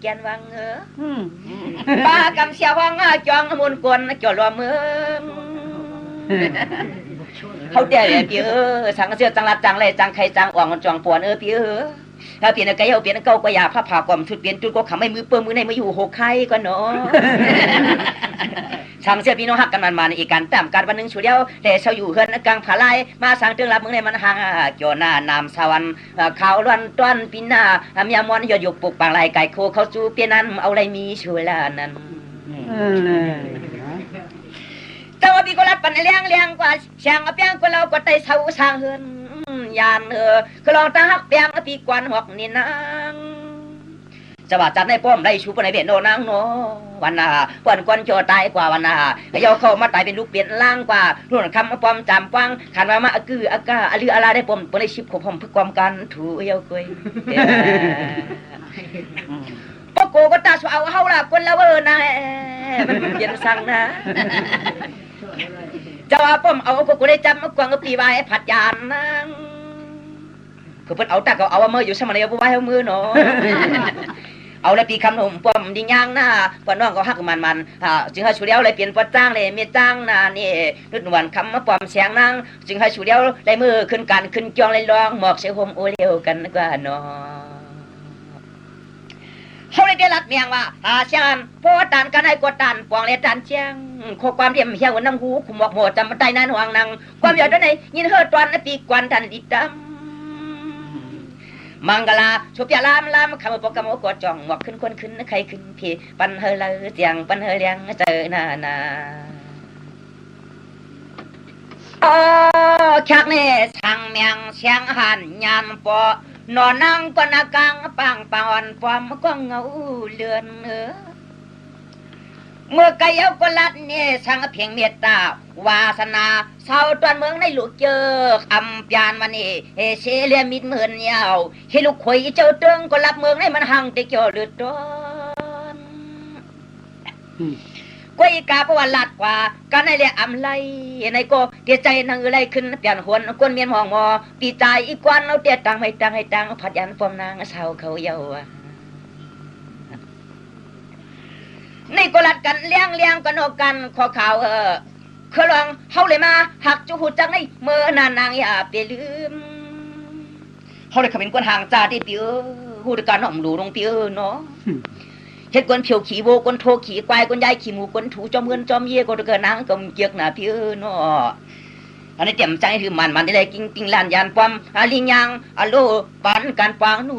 แกนวังปลากำเสียวังจองมุนกวนจ่อรอเมืองเขาเดี๋ยวพี่สังเสียจังรัดจังไรจังใครจังอ่องจองปวนพี่ถ้าเปลี่ยนไก่เอาเปลี่ยนเก่าก็อย่าผ้าผ่ากลมชุดเปลี่ยนจุดก็ขำไม่มือเปิ้มมือในมาอยู่หกไข่ก็เนาะช่างเสียพี่น้องหักกันมันอีกการแต่มการวันหนึ่งชุดเดียวแต่เช้าอยู่เฮือนกลางผาไล่มาสั่งเตือนรับมือในมันห่างเกี่ยวหน้านามสวรรค์ขาวล้วนต้นปีหน้าเมียมอนยอดยกปลุกปางลายไก่โคเขาจูเปียนั้นเอาอะไรมีช่วยละนั้นแต่ว่าพี่ก็รับปันเลี้ยงกว่าช่างเปียงกว่าเราก็ไต่เสาสร้างเฮือนยานก็ลองตาหักเปียงพี่กวนหอกนี่นางจะว่าจัดในป้อมได้ชูปในเบียนโนนางโนวันน่ะปวนกวนโจตายกว่าวันน่ะก็ยอเข้ามาตายเป็นลูกเปลี่ยนล่างกว่ารุ่นคำป้อมจำฟังขันมากืออากาอลืออะไรได้ป้อมปนได้ชิบขบผมเพื่อความกันถูเยากุยปโกก็ตาสาวเฮาล่ะคนละเวอร์นะมันเปลี่ยนสั่งนะจะว่าป้อมเอากูได้จำมากวางก็ปีไว้ผัดยานนั่งคือเพิ่นเอาตาเขาเอาเมื่ออยู่สมัยเอาไว้เอามือเนาะเอาเลยปีคำหนุ่มป้อมดิย่างหน้าป้อนน้องก็ฮักมันจึงให้ชูเดียวเลยเปลี่ยนป้อจ้างเลยเมียจ้างหน้านี่รุ่นวันคำมาป้อมเสียงนั่งจึงให้ชูเดียวเลยมือขึ้นกันขึ้นจองเลยร้องหมอกเสียหมโอเลี้ยวกันกว่าเนาะเขาเลยได้รัดเมียงว่าเชียงพอตันกันให้กดตันปองเลยตันเชียงข้อความเรียมเฮียวันน้ำหูขุมหมอกหมดจำใจนั้นห่วงนังความยอดด้านในยินเฮอตอนปีกวนทันดิดำมังกลาชุบยาลามคำปกกรรมกดจ่องหมอกขึ้นคนขึ้นใครขึ้นพี่ปันเฮลเสียงปันเฮเลียงเจอนาชักเนี่ยช่างเมียงเสียงหันยานปอนอนนั่งปนกลางปังปอนปอมก็เงาเลือนเมื่อไก่เอากลัดเนี่ยช่างเพียงเมตตาวาสนาเศร้าตอนเมืองในลูกเจอคำยานวันนี้เชเลียมิดเหมือนยาวให้ลูกข่อยเจ้าเตืองก็รับเมืองในมันหังติเกี่ยวเลือดร้อนก้อยกาเพราะว่าลัดกว่าการในเรียอำไลในก็เตียใจนั่งอะไรขึ้นเปลี่ยนหวนกวนเมียนมองมอปีใจอีกวันเอาเตียตังให้ตังผัดยันฟอมนางเศร้าเขาเยานี่ก็ลัดกันเลี้ยงกันออกกันขอข่าวคือลองเฮาเลยมาหักจูหูจังในเมื่อนานางอย่าไปลืมเฮาเลยขมิ้นกวนห่างจ่าที่ปีหูดการน้อมหลูลงปีเนาะเฮ็ดกวนเผียวขี่โวกวนโทขี่ควายกวนยายขี่หมูกวนถูจอมเงินจอมเย่ก็เกิดนางกำเกียกหน้าปีเนาะอันนี้เต็มใจคือมันได้กิ้งลานยานปอมลิงยังอโลปันการปางนู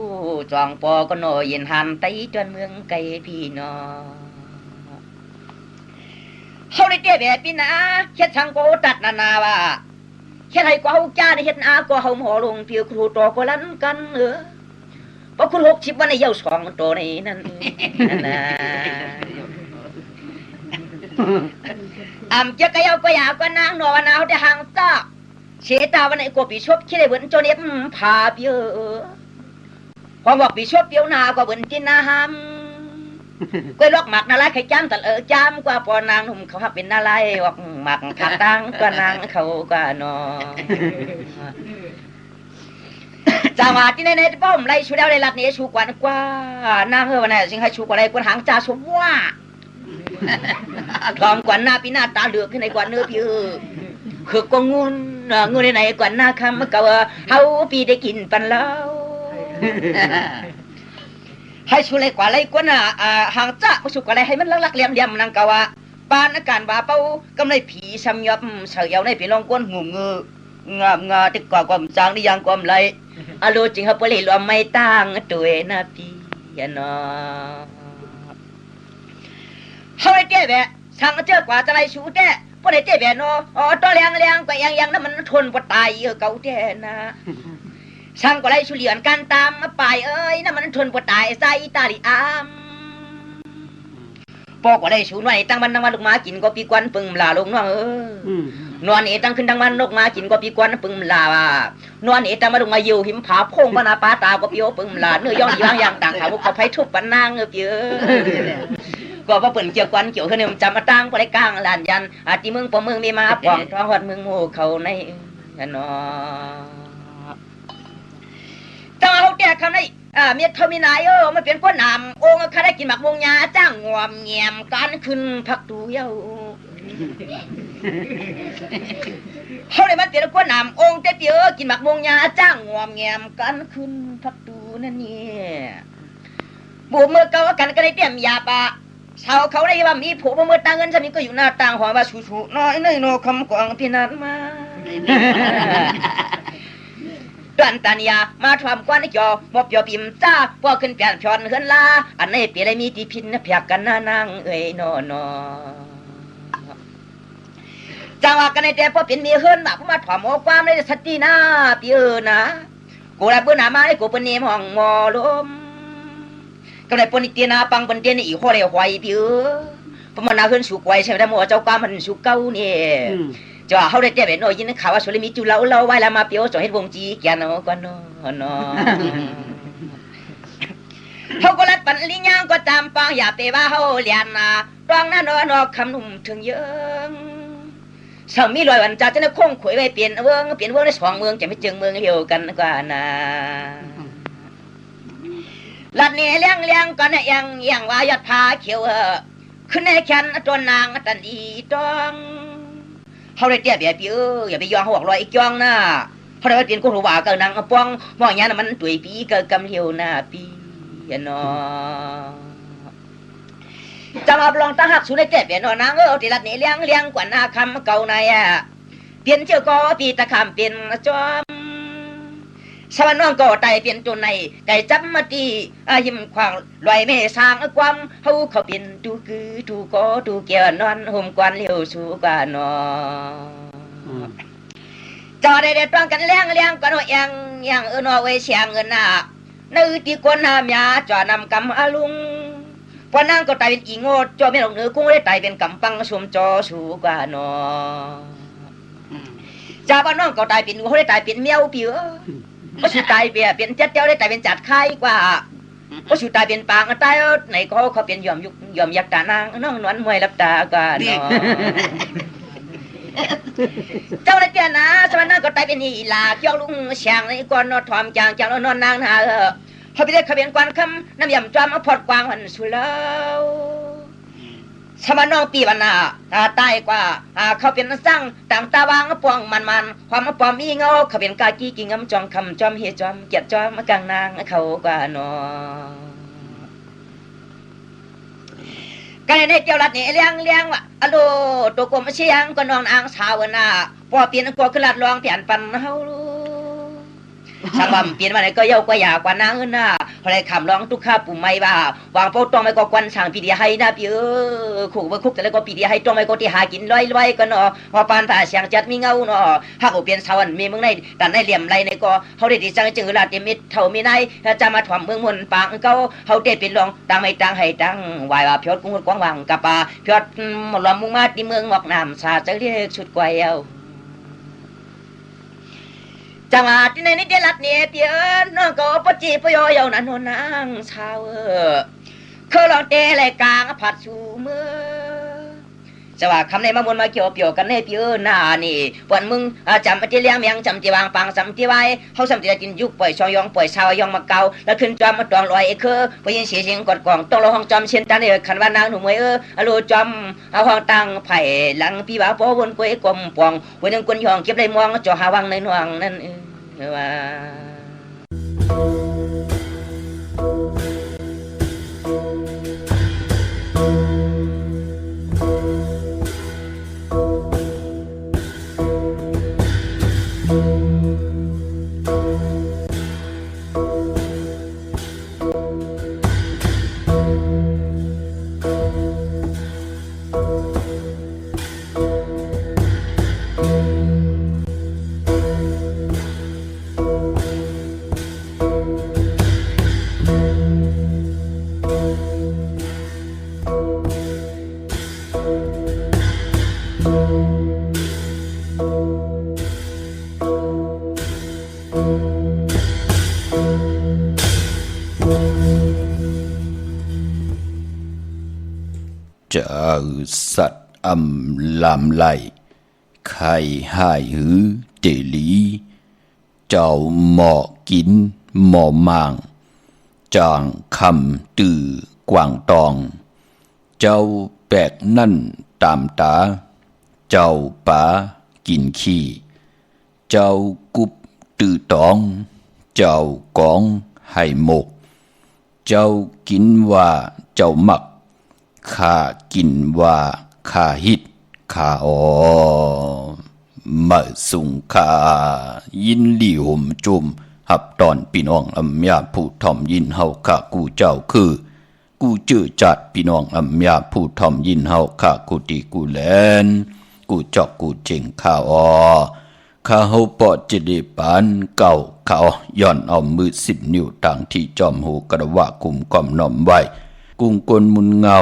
จองปอก็โนเย็นหันไตจนเมืองไกลพี่เนาะเขาได้เตี้ยแบบพี่นะเฮ็ดช่างโกตัดนาว่าเฮ็ดให้กว่าเฮาจ้าได้เฮ็ดอาก็เฮาหมอลงเพียวครูต่อก็ลั่นกันเพราะคุณ60วันในเยาสองตัวนี้นั่นน่ะจะกะเยาก็อยากก็นางนอนเอาแต่ห่างซะเชตาวันไหนก็ปีชบคิดได้เหมือนโจเน็ตพาเปียวพอบอกปีชบเปียวนาก็เหมือนจินนาหำก็ลอกหมักนาลายไข่จ้ำแต่จ้ำกว่าปอนางหนุ่มเขาหักเป็นนาลายออกหมักขาตั้งก็นางเขาก็นอจังหวะที่ในป้อมไรชูเดียวในรัดนี้ชูกว่านางวันไหนจึงให้ชูกว่าไรกวนหางจ่าสมว่าทองกว่าหน้าปีหน้าตาเหลือกขึ้นในกว่าเนื้อพี่คือกงงูในไหนกว่าหน้าคำเก่าเฮาปีได้กินปันแล้วให้ชูเลยกว่าไรกว่าน่ะหางจ้าชูกว่าไรให้มันลักเลี่ยมนางเก่าปานอาการว่าเป้ากำไรผีช้ำยับเฉยเอาในปีลองก้นงูงาติดกว่าความจางนี่ยังความไรอารมณ์จริงครับปลีรวมไม่ตั้งตัวนะพี่เนาะเขาไอ้เจ๊แบบช่างเจ้ากว่าจะไรชูเจ๊พวกไอ้เจ๊แบบเนาะตัวเลี้ยงก็ยังนั่นมันทนปตายเก่าเจ๊นะช่างก็ไรชูเหลียนกันตามมาไปนั่นมันทนปตายใส่ตาลิอามปอกว่าไรชูหน่อยตั้งมันลูกมากินก็ปีกวนปึงลาลงเนาะนวลเอตั้งขึ้นทั้งวันนกมากินก็ปีกวนปึงลานวลเอตั้งมาลงมาอยู่หิมผาพงปนาปาตาก็ปีโอปึงลาเนื้อย่องอย่างต่างเขาเขาไผ่ทุบปนางเปียก็ว่าเปิ่นเกี่ยวกันเกี่ยวขึ้นเนี่ยจำมาตั้งไปได้กลางลานยันอาทิมึงปอมึงมีมาปองท้องหอดมึงโง่เขาในเนาะแต่เขาแก่เขาใน เมียเขามีนายมันเป็นคนนำองค์ข้าได้กินหมักวงยาจ้างงวมเงียมการขึ้นพักดูเย้าเขาเลยมาเตียนคนนำองค์เตี้ยกินหมักวงยาจ้างงวมเงียมการขึ้นพักดูนั่นนี่บุเมื่อเก่ากันก็ได้เตรียมยาปะชาวเขาได้ว่ามีผัวเมื่อต่างเงินจะมีก็อยู่หน้าต่างหอว่าชูๆน้อยเนยโนคำกวางพี่นั้นมาดันตานียมาทำกวนจอมอบยอปิมจ้าพวกขึ้นเปลี่ยนพรเฮือนลาอันนี้เปลี่ยนมีที่พินเพียกกันนางเอ้ยนอนจังว่ากันในแต่พอเป็นมีเฮือนมาพมาถอมเอาความในสตินาเปียนะกูได้เบื่อหน้ามาให้กูเป็นเนมห้องมอลมก็ได้ปนิเตียนาปังปนเตียนอีกข้อเลยหอยเปียพมันนาเฮือนสุกไว้ใช่ไหมแต่หมอเจ้าความมันสุกเก้าเนี่ยจ่อเขาได้แต่เป็นโอ้ยินข่าวว่าสุริมีจุเล่าไว้แล้วมาเปียวจ่อเฮ็ดวงจีแกนก็นอนเขาก็รัดปันลิญางก็ตามปังอย่าไปว่าเขาเลียนนะตองนั้นนอกคำนุ่มถึงเยอะสามีลอยวันจ่าจะนึกคงขุยไปเปลี่ยนเมืองใน2เมืองจะไม่จึงเมืองเดียวกันกว่านะลัดนี่เลี้ยงก่อนเนี่ยยังว่ายอดผาเขียวขึ้นในแขนตัวนางตันดีต้องเขาได้เตี้ยเบียเปียอย่าไปยองเขาบอกลอยอีกยองนะเพราะว่าเตียนกูรู้ว่าเกินนางป้องมองอย่างนั้นมันตุยปีเกิดกำเหี่ยวหน้าปีนอจะมาลองตั้งหักสุดได้เตี้ยเบียนนางที่ลัดนี่เลี้ยงกว่าหน้าคำเก่าในเปลี่ยนเจ้าก็ปีตะคำเปลี่ยนจอมสวรรค์น้องก็ไตเปลี่ยนจนในไก่จับมาตียิ้มควางลอยไม่สร้างความเขาเปลี่ยนดูคือดูก็ดูเกี่ยวนอนห่มกวนเลี้ยวสู่กว่านอจอได้ต้องกันเลี้ยงก็นยังนอไว้เชียงเงินน่ะนื้อที่คนหามยาจอนำกำอาลุงพอนางก็ไตเป็นอีโง่จอไม่หลงเนื้อกุ้งได้ไตเป็นกำปังชมจอสู่กว่านอจ่าบ้านน้องก็ไตเป็นเขาได้ไตเป็นเมียวเปียก็สุดตายเปียเป็นเจ้าเจ้าได้แต่เป็นจัดไข่กว่าก็สุดตายเป็นปางตายไหนเขาเป็นยอมยักตานางน้องนวลมวยรับตากันเนาะเจ้าได้เจ้านะสมัยนั้นก็ตายเป็นอีลาเกี่ยวลุงเชียงในก่อนนอนทอมจางนอนนางนาเขาไปได้ขบวนกวนคำน้ำยำจอมพอดกวางวันสุเล่าสมัยน้องปีวันน่ะตายกว่าเขาเป็นสร้างต่างตาวางปวงมันความปอมมีเงาเขาเป็นกากีกิงจอมคำจอมเฮจอมเกียรจอมกลางนางเขากว่าน้องกันในเจ้าลัดนี่เลี้ยงว่ะอโลตัวกลมเชียงก็นอนอ่างสาวน่ะพอเปลี่ยนก็ขึ้นลัดรองเปลี่ยนปันเฮาสามวันเปลี่ยนมาไหนก็เย้ากว่าอยากกว่านางน่ะพอได้คำร้องทุกข้าปุ่มไม่ว่าวางเป้าต้องไม่ก็ควันสั่งปีเดียให้นะพี่ขู่ว่าคุกแต่แล้วก็ปีเดียให้ต้องไม่ก็ที่หากินลอยก็เนาะพอปานตาเสียงจัดมีเงาเนาะหากเปลี่ยนสวรรค์มีเมืองในแต่ในเหลี่ยมไรในก็เขาได้ดีจังจึงลาดเต็มมิดเท่ามีในจะมาถ่วมเมืองมนปางเขาเด็ดเป็นรองตังไม่ตังให้ตังวายว่าพิอดกุ้งกวางวางกับปลาพิอดหมดลมมุ่งมาที่เมืองหมอกน้ำสาจะเรียกชุดกวยเอาจังหวะที่ในนิดลัดเนี่ยเปียน้องก็ปจีปยอยนั่นนางชาวเคยลองเตะไหลกลางผัดชูมือจะว่าคำในมามวนมาเกี่ยวเปียวกันในเปียหน้านี่ปวนมึงจำที่เลี้ยงเมียงจำที่วางปังจำที่ไว้เขาจำที่กินยุกปล่อยชอยองปล่อยชาวยองมาเกาแล้วขึ้นจอมมาตองลอยคือพยินเสียงกดกล่องต้องรอห้องจอมเช่นตันเนี่ยขันว่านางหนุ่มเอรูจอมเอาห้องตั้งไผ่หลังพี่บ่าวป้อวนกวยกลมปองวันนึงคนยองเก็บได้มองจ่อหาวังในหน่วงนั่นว่าจะสัตอำลำไลไข่หายหือเจลีเจ้าหมอกินหมอมัง จางคำตือกวางตองเจ้าแปกนั่นตามตาเจ้าป๋ากินขี้เจ้ากุบตือตองเจ้ากองให้หมกเจ้ากินว่าเจ้ามักข้ากินว่าข้าฮิตข้ามาสุงข้ายินหลี่ห่มจุมหับตอนพี่น้องอำยาผู้ทอมยินเฮาข้ากูเจ้าคือกูจื้อจัดพี่น้องอำยาผู้ทอมยินเฮาข้ากูตีกูแลนกูจอกกูเจงข้าข้าเฮาปอจิเดปานเก่าเขาย่อนเอามือ10 นิ้วต่างที่จอมหูกระวะกุมก้อมน้อมไว้กุ้งกลมุนเงา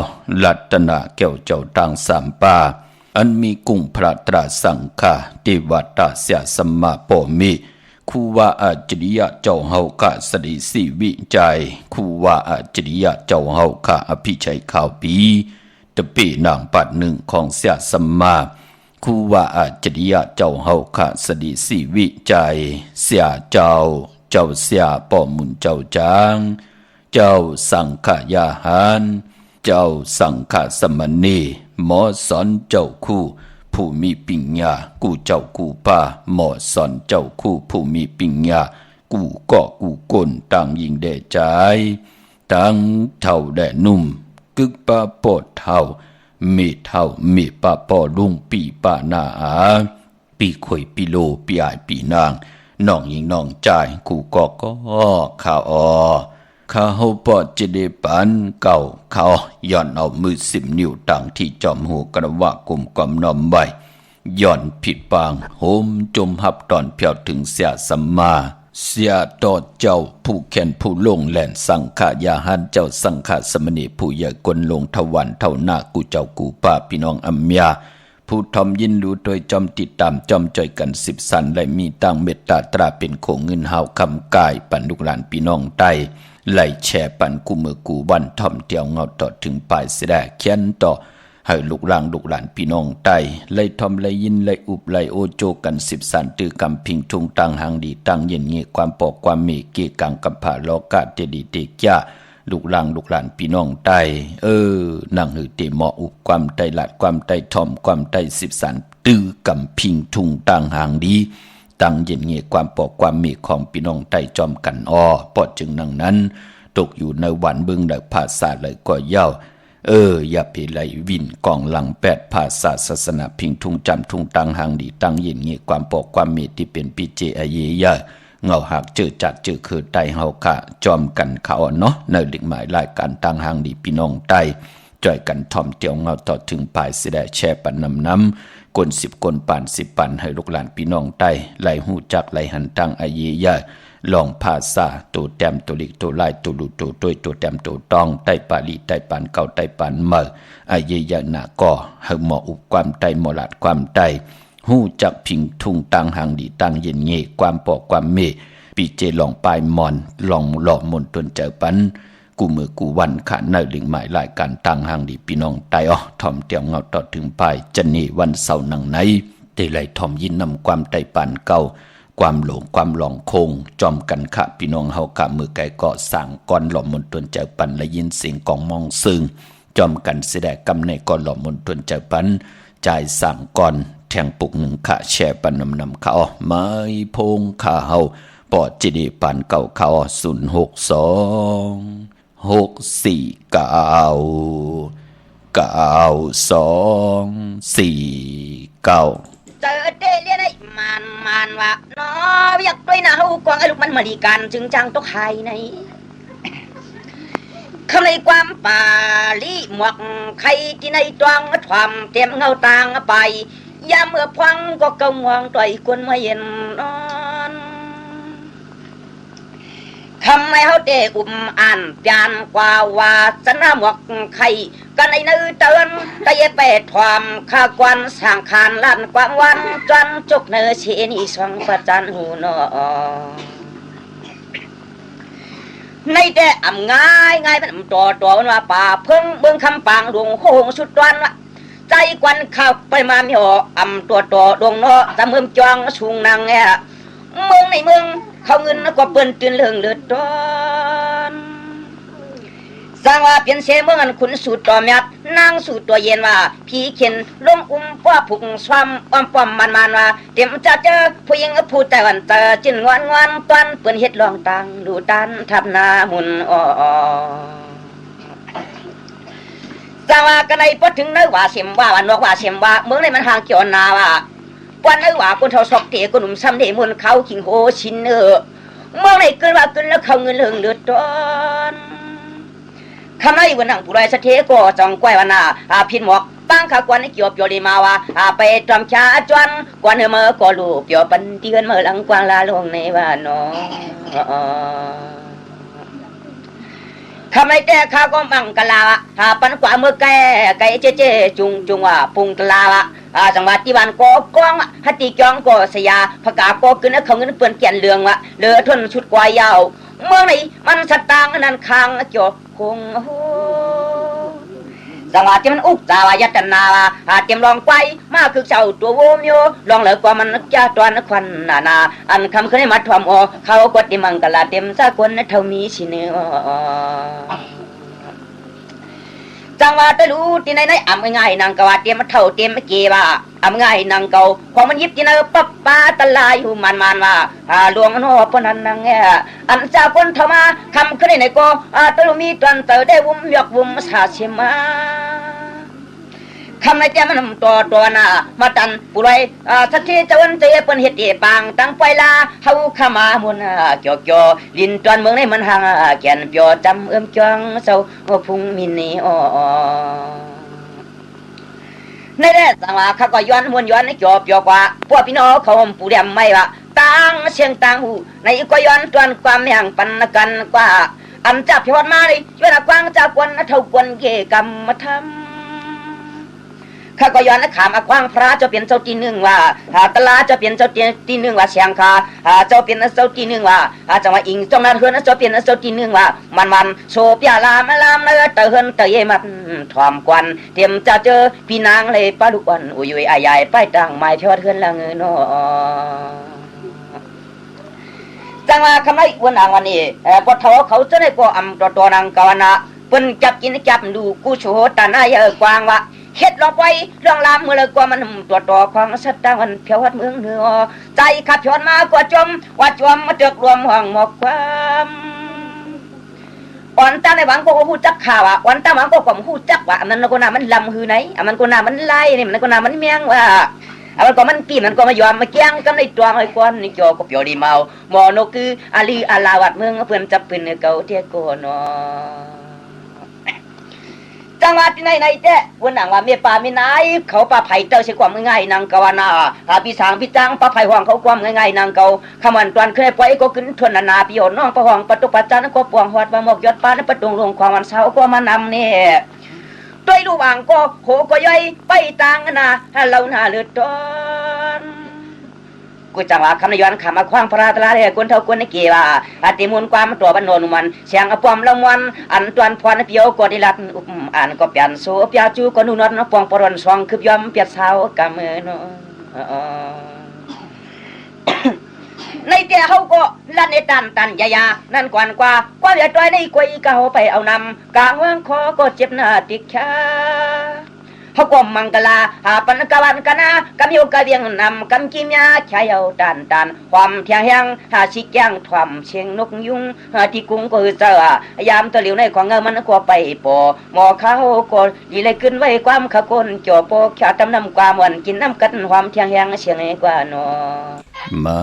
ลัตนาแก้วเจ้าต่าง3 ป่าอันมีกุ้งพระตราสังฆาเทวตาเสียสัมมาปมีคูว่าอาจริยะเจ้าเฮาข้าสดิสีวิจัยคูว่าอาจริยะเจ้าเฮาข้าอภิชัยข่าวปีตะปีนางปัดหนึ่งของเสียสัมมาคูว่าอาจริยะเจ้าเฮาข้าสดิสีวิจัยเสียเจ้าเสียป้อมุนเจ้าจางเจ้าสังฆยาหารเจ้าสังฆสมณีหมอสอนเจ้าคู่ผู้มีปัญญากูเจ้ากูป้าหมอสอนเจ้าคู่ผู้มีปัญญากูก็กูกลต่างยิงแด่ใจต่างเท่าแด่นุ่มกึกป้าปอดเท่ามีเท่ามีป้าปอลุงปีป้านาอาปีข่อยปีโลปีอายปีนางน้องยิงน้องใจกูก็ข้าข้าเฮาปอดจะได้ปานเก่าเขาย่อนเอามือ10 นิ้วต่างที่จอมหูกระวะกุมก้อมน้อมไว้ย่อนผิดปางโหมจมหับตอนเพียวถึงเสียสัมมาเสียต่อเจ้าผู้แค้นผู้ลงแหลนสังขายาหันเจ้าสังฆสมณีผู้ใหญ่กลลงทวันเท่าหน้ากูเจ้ากูป้าพี่น้องอัมยาผู้ทอมยินรู้โดยจอมติดตามจอมจ่อยกัน10 สันและมีตั้งเมตตาตราเป็นโคเงินหาวคำกายปันลูกหลานพี่น้องใต้ไล่แช่ปันกูมือกูวันท่อมเตียวเงาต่อถึงปลายเสดเขียนต่อให้ลูกหลานพี่น้องใต้ไล่ทอมไล่ยินไล่อุบไล่โอโจกัน10 สันตือกำพิงทุงตังหางดีตังเย็นเงี้ยความปอกความมีเกี่ยกังกำผาโลกาเตดีเตจ้าลูกหลานพี่น้องใต้นั่งหือเตเหมาะอุบความใต้หลัดความใต้ทอมความใต้10 สันตือกำพิงทุงตังหางดีตั้งเย็นเงียความปอกความมีของพี่น้องใต้จอมกันปอดจึงนั่งนั้นตกอยู่ในวันบึงได้ภาษาเลยก็เย้าอย่าไปไหลวินกองหลัง8ภาษาศาสนาพิงทุงจำทุงตังหางดีตั้งเย็นเงียความปอกความมีที่เป็นปิเจอเยยะเงาหักเจอจัดเจอคือใต้เฮาค่ะจอมกันเขาเนาะในหลิกหมายรายการตั้งหางดีพี่น้องใต้จ่อยกันทอมเตียวเงาต่อถึงปลายเสดแช่ปันน้ำกล10 กลปาน10 ปันให้ลูกหลานพี่น้องใต้ไหลหูจักไหลหันตั้งอเยยะลองภาษาตัวแต้มตัวลิกตัวไล่ตัวลุตัวด้วยตัวแต้มตัวต้องใต้ปาลีใต้ปานเก่าใต้ปานเมื่ออเยยะหนาก็ให้หมออุบความใต้หมอหลาดความใต้หูจักพิงทุงตังหางดีตั้งเย็นเงความปอกความเมปีเจลองปลายมอนลองหล่อมนตนเจอปันกูมือกูวันขาในหลิงหมายรายการตั้งหางดีพี่น้องใต้ทอมเตียวเงาต่อถึงปลายจะนี่วันเสาร์นังไหนเตไลทอมยินนำความใต้ปานเก่าความหลงความหลองคงจอมกันขะพี่น้องเฮากะมือไก่เกาะสั่งก่อนหล่อมนตนเจอปันและยินเสียงกองมองซึ่งจอมกันเสดกำในก่อนหล่อมนตนเจอปันจ่ายสั่งก่อนแทงปุกหนึ่งขะแช่ปันนำเขาไม้พงขาเฮาปอดจิดีปันเก่าเขา062 649 2 4 9เจอเตเลียนไอ้มันวะน้ออยากด้วยนะเฮากวางไอ้ลูกมันมาดีกันจึงจังตกไข่ในคำในความป่าลีหมวกไข่ที่ในตวงความเต็มเงาต่างไปยามเมื่อพังก็กำวังต่อยคนมาเย็นนอนคำในเฮาเตอุ่มอ่านจานกว่าวาสนาหมวกไข่กันในนื้อเตือนตะเยเปดความข้ากวนสร้างคานลั่นกวางวันจนจุกเนื้อเชนีสองประจันหูนอในแต่อ่ำง่ายมันตัวมันว่าป่าเพิ่งเบิ่งคำปางดวงโหงสุดวันว่าใจกวนเข้าไปมามีหออ่ำตัวดวงนอตะเมืองจองชุงนางแงเมืองในเมืองเขาเงินก็เปิ้นตื่นเรื่องเลือดร้อน สร้างว่าเปลี่ยนเสเมืองขุนสู่ตัวเมียดนางสู่ตัวเย็นว่าผีเข็นลงป้าผุกซ้ำป้อมมันว่าเต็มจะเจอผู้หญิงผู้แต่วันเตอจินงอนตอนเปิ้นเฮ็ดลองตังดูตันทับนาหุ่นสร้างว่ากันในพอถึงเนื้อว่าเสียมว่าวันนกว่าเสียมว่าเมืองในมันห่างเกี่ยวนาว่าวันเนื้อว่าคนเท่าศอกเตะคนหนุ่มซ้ำเดมุนเขาขิงโหชินเมืองในเกินว่าเกินแล้วเขาเงินเลือดร้อนคำนั้นวันนั่งผู้ไรสะเทก็จองก้อยวันน่ะพินหมอกตั้งขากวนให้เกี่ยวเปียวดีมาว่าไปจอมชาจวนกวนเมื่อก็ลูกเปียวปันเตือนเมื่อหลังกวางลาลงในว่าน้องทำไมแต่ข้าก็มังกะลาปันกว่าเมื่อไก่เจจุงว่าปุงตลาวจังหวัดที่บ้านก็กองฮัตติจองก็สยาพกาก็ขึ้นเขาเงินเปื่อนเกียนเรืองวะเลือทนชุดกวายยาวเมื่อไหร่มันสตางนั้นคางจบคงจังหวัดที่มันอุกจาวยัตนาเตรียมลองไปมาคือเจ้าตัวโวมโยลองเหลือกว่ามันจะตอนควันนาอันคำเคยมาทวมเขากดที่มังกะลาเต็มซาคนเท่ามีชิเนจังหวัดได้รู้ที่ไหนอ่ำง่ายนางกว่าเตรียมเท่าเตรียมเกี่ว่าอ่ำง่ายนางเก่าของมันยิบที่ไหนปั๊บป้าตะลายอยู่มันว่าหลวงโนปนันนางแง่อันจากคนเท่ามาคำเคยในก็ตะลุมีตอนเตอได้วุ้มยกวุ้มสาเชมาคำในใจมันตัวน่ะมาตันปุไรสักทีจะวันเจเป็นเหตุปางตั้งไปลาเฮาขมามุนเกี่ยวลินตอนเมืองในมันห่างแก่นเปียวจำเอื้อมจองเศร้าพุ่งมินีในแรกสังว่าข้าก็ย้อนมวนย้อนในเกี่ยวกว่าพวกพี่น้องเขาปูเดียมไม่ว่าตั้งเสียงตั้งหูในก็ย้อนตอนความแห่งปันกันกว่าอันจับพิวัตมาเลยช่วยนักกวางจากวันเท่ากวนเกกรรมมาทำข้าก็ย้อนขามควางพระจะเปลี่ยนเจ้าที่หนึ่งว่าตลาจะเปลี่ยนเจ้าที่หนึ่งว่าเสียงคาเจ้าเปลี่ยนเจ้าที่หนึ่งว่าจังหวะอิงจงนั้นเฮือนเจ้าเปลี่ยนเจ้าที่หนึ่งว่ามันโซเปียลามเนื้อเตอเฮือนเตยมันถอมกวนเตรียมจะเจอพี่นางเลยปลาดุกวันอุยอายไปตั้งไม้เทวดเฮือนละเงินจังหวะคำนั้นวันนางวันนี้พอเขาจะได้ก็ตัวนางกวนะเปิ้นจับกินจับดูกูโชตาหน้าเยอะกวางว่าเฮ็ดลองไปเรื่องลามเมื่อเลยกว่ามันตัวของสัตว์วันเพียววัดเมืองเหนือใจขับย้อนมากว่าจมว่าจมมาเดือกรวมห้องหมอกความอ่อนตาในหวังก็หูจักข่าวอ่อนตาหวังก็ความหูจักว่ามันก็น่ามันลำหือไหนมันก็น่ามันไล่นี่มันก็น่ามันเมียงว่ามันก็มันปีมันก็มายอมมาเกี้ยงกันในตัวไอ้ก้อนนี่จอก็เปียวดีเมาหมอนกคืออาลีอาลาวัดเมืองเพื่อนจับปืนเก่าเที่ยโกนจังหวัดที่ไหนเจ้วันหนังว่าเมียป่ามีนายเขาป่าไผ่เจ้าใช้ความง่ายนางกวานาพี่สางพี่จังป่าไผ่ห่วงเขาความง่ายนางเก่าขมันตอนเคยปล่อยก็ขึ้นทวนนาพี่โยนน้องป่าห่วงประตูปัจจันก็ปวงหอดมาหมกยอดป้านประตูลงความวันเช้าก็มานำเนี่ยด้วยลูกอ่างก็โหก็ย่อยไปตังนะเราหน้าเลือดร้อนกูจังว่าคำนย้อนคำมาคว้างพระราตลาเลยคนเท่าคนในเกี่ยวอาติมุนความตัวบรรโนมันเสียงอปอมละมวันอันตวนพรเปียวกอดิลัดอ่านก็เปลี่ยนโซเปียจูก็นูนนปองปรนสองคืบยอมเปียดเท้ากำมือนในเตี้ยเขาก็ลั่นในตันยายานั่นกว่าความอย่าต้อยในกวยก็เขาไปเอานำกลางเมืองคอก็เจ็บหน้าติดขาเขาก็มังกลาปันกวันกันนะกำยกกะเวียงนำกำกิมยาชายเอาตันความเทียงแหงชิกย่างทวมเชียงนกยุงที่กุ้งก็เจอยามตะเหลียวในของเงินมันก็ไปปอหมอเขาก็ดีเลยขึ้นไว้ความขกลจ่อโปขาตำน้ำความวันกินน้ำกันความเทียงแหงเชียงกว่าน้อไม่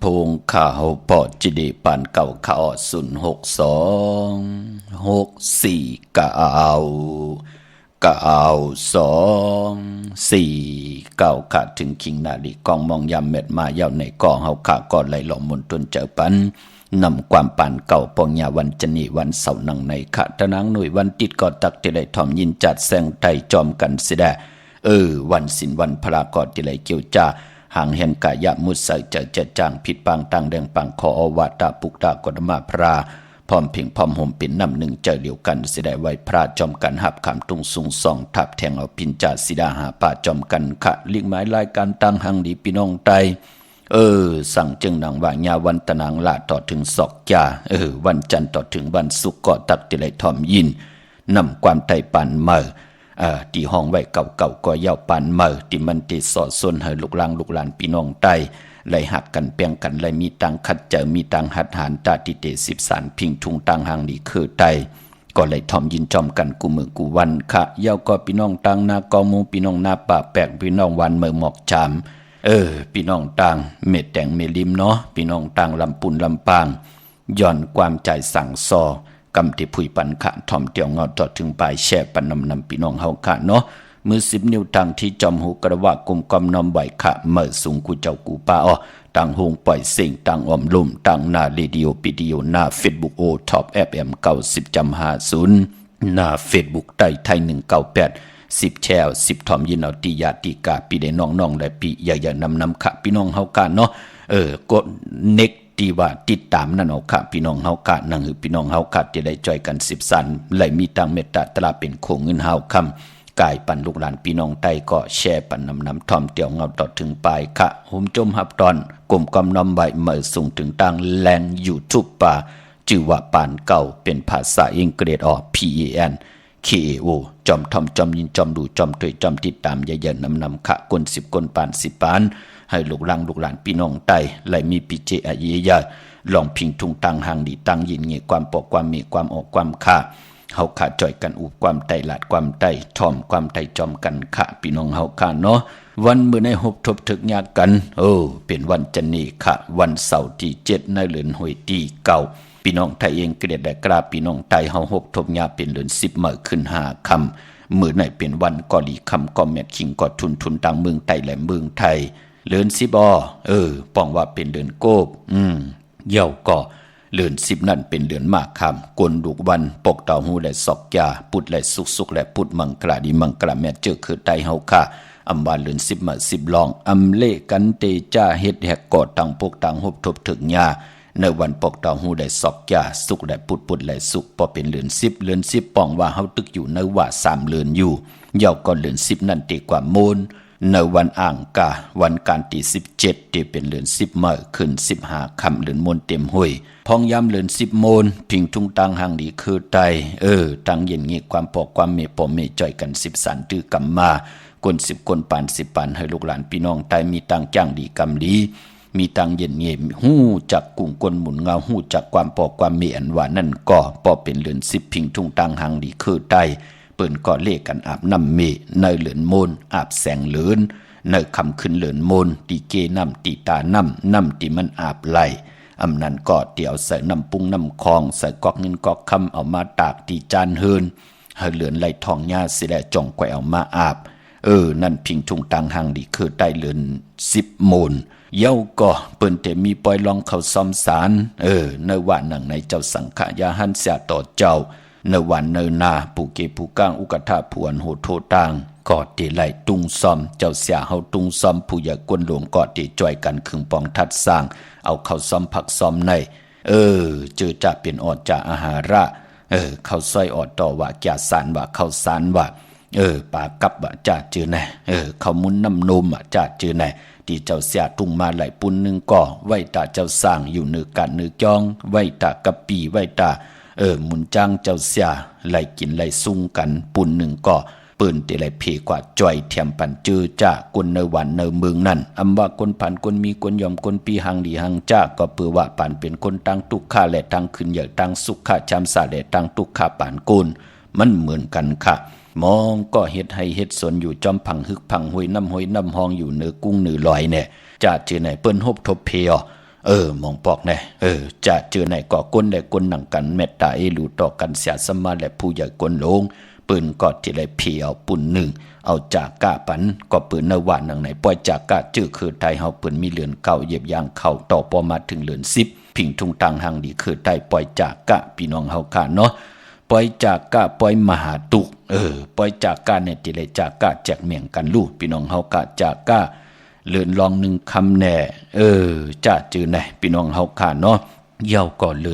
พงข่าวปอจิเดปันเก่าข่าว06264994ขาดถึงคิงนาลีกองมองยำเม็ดมาเย่าในกองเฮาขาก่อนไหลหลอมมนตุนเจอปันนำความปานเก่าปองยาวันจนีวันเสาร์นังในขะตะนังหน่วยวันติดก่อตักติไลทอมยินจัดแสงไทยจอมกันสิแดวันสินวันพลากอดติไลเกี่ยวจ้าห่างเห็นกายะมุดใส่เจจางผิดปางตังแดงปังคออวาตาปุกตากฎมาพราพร้อมเพียงพร้อมห่มปิ่นน้ำหนึ่งเจอเดียวกันสิได้ไว้พระจอมกันหับขามตุงสูงส่องทับแทงเอาปิ่นจ่าสิดาหาป่าจอมกันขะลิกไม้ลายการตั้งหังดีพี่น้องไต สั่งจึงหนังว่าญาวันตะนางละต่อถึงศอกยาวันจันทร์ต่อถึงวันศุกร์ก็ตักติไลทอมยินนำความไตปันเมื่อที่ห้องไว้เก่าๆก็เย้าปันเมื่อที่มันติสอดส่วนให้ลูกหลานพี่น้องใต้ไล่หักกันเปียงกันไล่มีตังขัดเจอมีตังหัดหานตาติเต10สารพิงทุงตังหางดีคือไตก็เลยทอมยินจอมกันกูมือกูวันค่ะเย้าก็พี่น้องตังนากอมูพี่น้องนาป่าแปกพี่น้องวันเมื่อหมอกจามพี่น้องต่างเม็ดแตงเมลิมเนาะพี่น้องต่างลำปุนลำปางย่อนความใจสั่งซอกำที่ผุยปันขะทอมเตียวเงาต่อถึงปลายแช่ปันนำพี่น้องเฮาค่ะเนาะมือ10 นิ้วทางที่จอมหูกระว่ากลมกอมนอมไหวขะเมื่อสูงกูเจ้ากูป้าต่างหงปล่อยเสียงต่างอมลุ่มต่างหน้าเรดิโอวิดีโอหน้า Facebook โอท็อป FM 90.50หน้า Facebook ใต้ไทย198 10แชร์10ทอมยินเอาติยาติกาปีได้น้องๆและปีอย่านำขะพี่น้องเฮากันเนาะกดเน็กที่ว่าติดตามนั่นเอาค่ะพี่น้องเฮากันนั่นคือพี่น้องเฮากันจะได้จ่อยกัน10สันไหลมีตังเมตตาตราเป็นโคเงินเฮาคำกายปันลูกหลานพี่น้องใต้ก็แชร์ปันนำทอมเตียวเงาต่อถึงปลายค่ะหุ่มจมหับตอนกลมกำนำใบเมื่อส่งถึงตังแรง YouTube ป่าชื่อว่าปานเก่าเป็นภาษาอังกฤษPAN KAO จอมทอมจอมยินจอมดูจอมตยจอมติดตามอย่าๆนำขะกล10กลปาน10ปานให้ลูกหลานพี่น้องใต้ไหลมีปิเจอเยยะลองพิงทุงตังหางดีตังยินเงความปอกความมีความออกความค่าเฮาขาจ่อยกันอุบความไตหลาดความไตทอมความไตจอมกันค่ะพี่น้องเฮาค่ะเนาะวันมื้อในหบทบถึกยากกันเป็นวันจันนี้ค่ะวันเสาร์ที่7ในเดือนห้วยตีเก่าพี่น้องไทยเองก็ได้กราบพี่น้องไทยเฮาหบทบยาเป็นเดือน10มื้อขึ้น5ค่ำมื้อไหนเป็นวันกอลีค่ำก็แม่คิงก็ทุนต่างเมืองไทยและเมืองไทยเดือน10ป้องว่าเป็นเดือนโกบเย่าก็เดือน10นั่นเป็นเดือนมากค่ำกวนดุกวันปกเต่าหูและศอกยาปุดและสุกและปุดมังกราดีมังกราแม่เจอคือไตเฮาค่ะอำว่าเดือน10มา10ลองอำเลกันเตจ้าเฮ็ดแหกกอดตังพวกตังหบทบถึกยาในวันปกเต่าหูได้ศอกยาสุกและปุดและสุกพอเป็นเดือน10ป้องว่าเฮาตึกอยู่ในว่า3เดือนอยู่เย่าก็เดือน10นั่นตีกว่าโมนในวันอ่างกาวันการที่17ที่เป็นเดือน10มื้อขึ้น15ค่ำเดือนมนเต็มห้วยพองยามเดือน10โมนพิงทุ่งตังหางดีคือไตตังเย็นงี้ความปอกความเมปอเมจ่อยกัน10สันตื้อกำมากน10คนปาน10ปานให้ลูกหลานพี่น้องไตมีตังจ้างดีกำดีมีตังเย็นเงียหู้จักกุ้งกลหมุนเงาหู้จักความปอกความเมอันว่านั่นก็ปอเป็นเดือน10พิงทุ่งตังหางดีคือไตเปิ้นก็เลกันอาบน้ำเมในเหลือนโมนอาบแสงเหลือนในคำขึ้นเหลือนโมนตีเกน้ำตีตาน้ำตีมันอาบไหลอำนั้นก็เดี๋ยวใส่น้ำปุ้งน้ำคองใส่กอกเงินกอกคำเอามาตากตีจานเฮินให้เหลือนไหลทองหญ้าสิแลจ่องแกวเอามาอาบนั่นพิงทุงตังหางดีคือใต้เหลือน10โมนเย้าก็เปิ้นแต่มีปล่อยลองเข้าซ่อมสารในว่าหนังในเจ้าสังขยาหันเสียต่อเจ้าในวันเนนาผู้เกผู้ก้างอุกทาผวนโหโทต่างกอดที่ไหลตุงซอมเจ้าเสียเฮาตุงซอมผู้ใหญ่กวนหลวงกอดที่จ่อยกันขึงปองทัดสร้างเอาเข้าซอมผักซอมในเจอจะเป็นออดจาอาหาระเข้าซอยออดต่อว่าแก่สารว่าเข้าสารว่าปากับว่าจ่าเจอแน่เข้ามุนน้ำนมจ่าเจอแน่ที่เจ้าเสียตุงมาไหลปุ่นนึงก็ไว้ตาเจ้าสร้างอยู่เนื้อกันเนื้อจองไว้ตากะปีไว้ตามุนจ้างเจ้าเสียไหลกินไหลซุ่งกันปุ่นหนึ่งก็ปืนที่ไหลเพกว่าจ่อยเทียมปันจือจ้าคนในวันในเมืองนั่นอำว่าคนผ่านคนมีคนยอมคนปีหังดีหังจ้าก็เปือว่าปันเป็นคนตั้งตุกข้าและตั้งขึ้นใหญ่ตั้งสุขข้าจำสาและตั้งตุกข้าปานโกนมันเหมือนกันค่ะมองก็เฮ็ดให้เฮ็ดสนอยู่จอมพังฮึกพังห้วยน้ำหองอยู่เนื้อกุ้งเนื้อลอยเนี่ยจ้าเจอไหนเปิ้นฮบทบเพอมองปอกแน่จะเจอไหนก็ก้นและก้นหนังกันเมตตารู้ต่อกันเสียสมาและผู้ใหญ่ก้นลงปืนก็ที่ไรเพียวปุ่นหนึ่งเอาจากกะปันก็ปืนในว่าหนังไหนปล่อยจากกะจื้อคือไทยเฮาปืนมีเหลือนเก่าเย็บยางเข้าต่อพอมาถึงเหลือน10พิงทุงตังหางดีคือไทยปล่อยจากกะพี่น้องเฮาค่ะเนาะปล่อยจากกะปล่อยมหาตุกปล่อยจากกะเนี่ยที่ไรจากกะแจกเมียงกันลูกพี่น้องเฮากะจากกะเลื่อนลองหนึ่งคำแน่จะจือแน่พี่น้องเฮาค่ะเนาะเย้าก็เลื่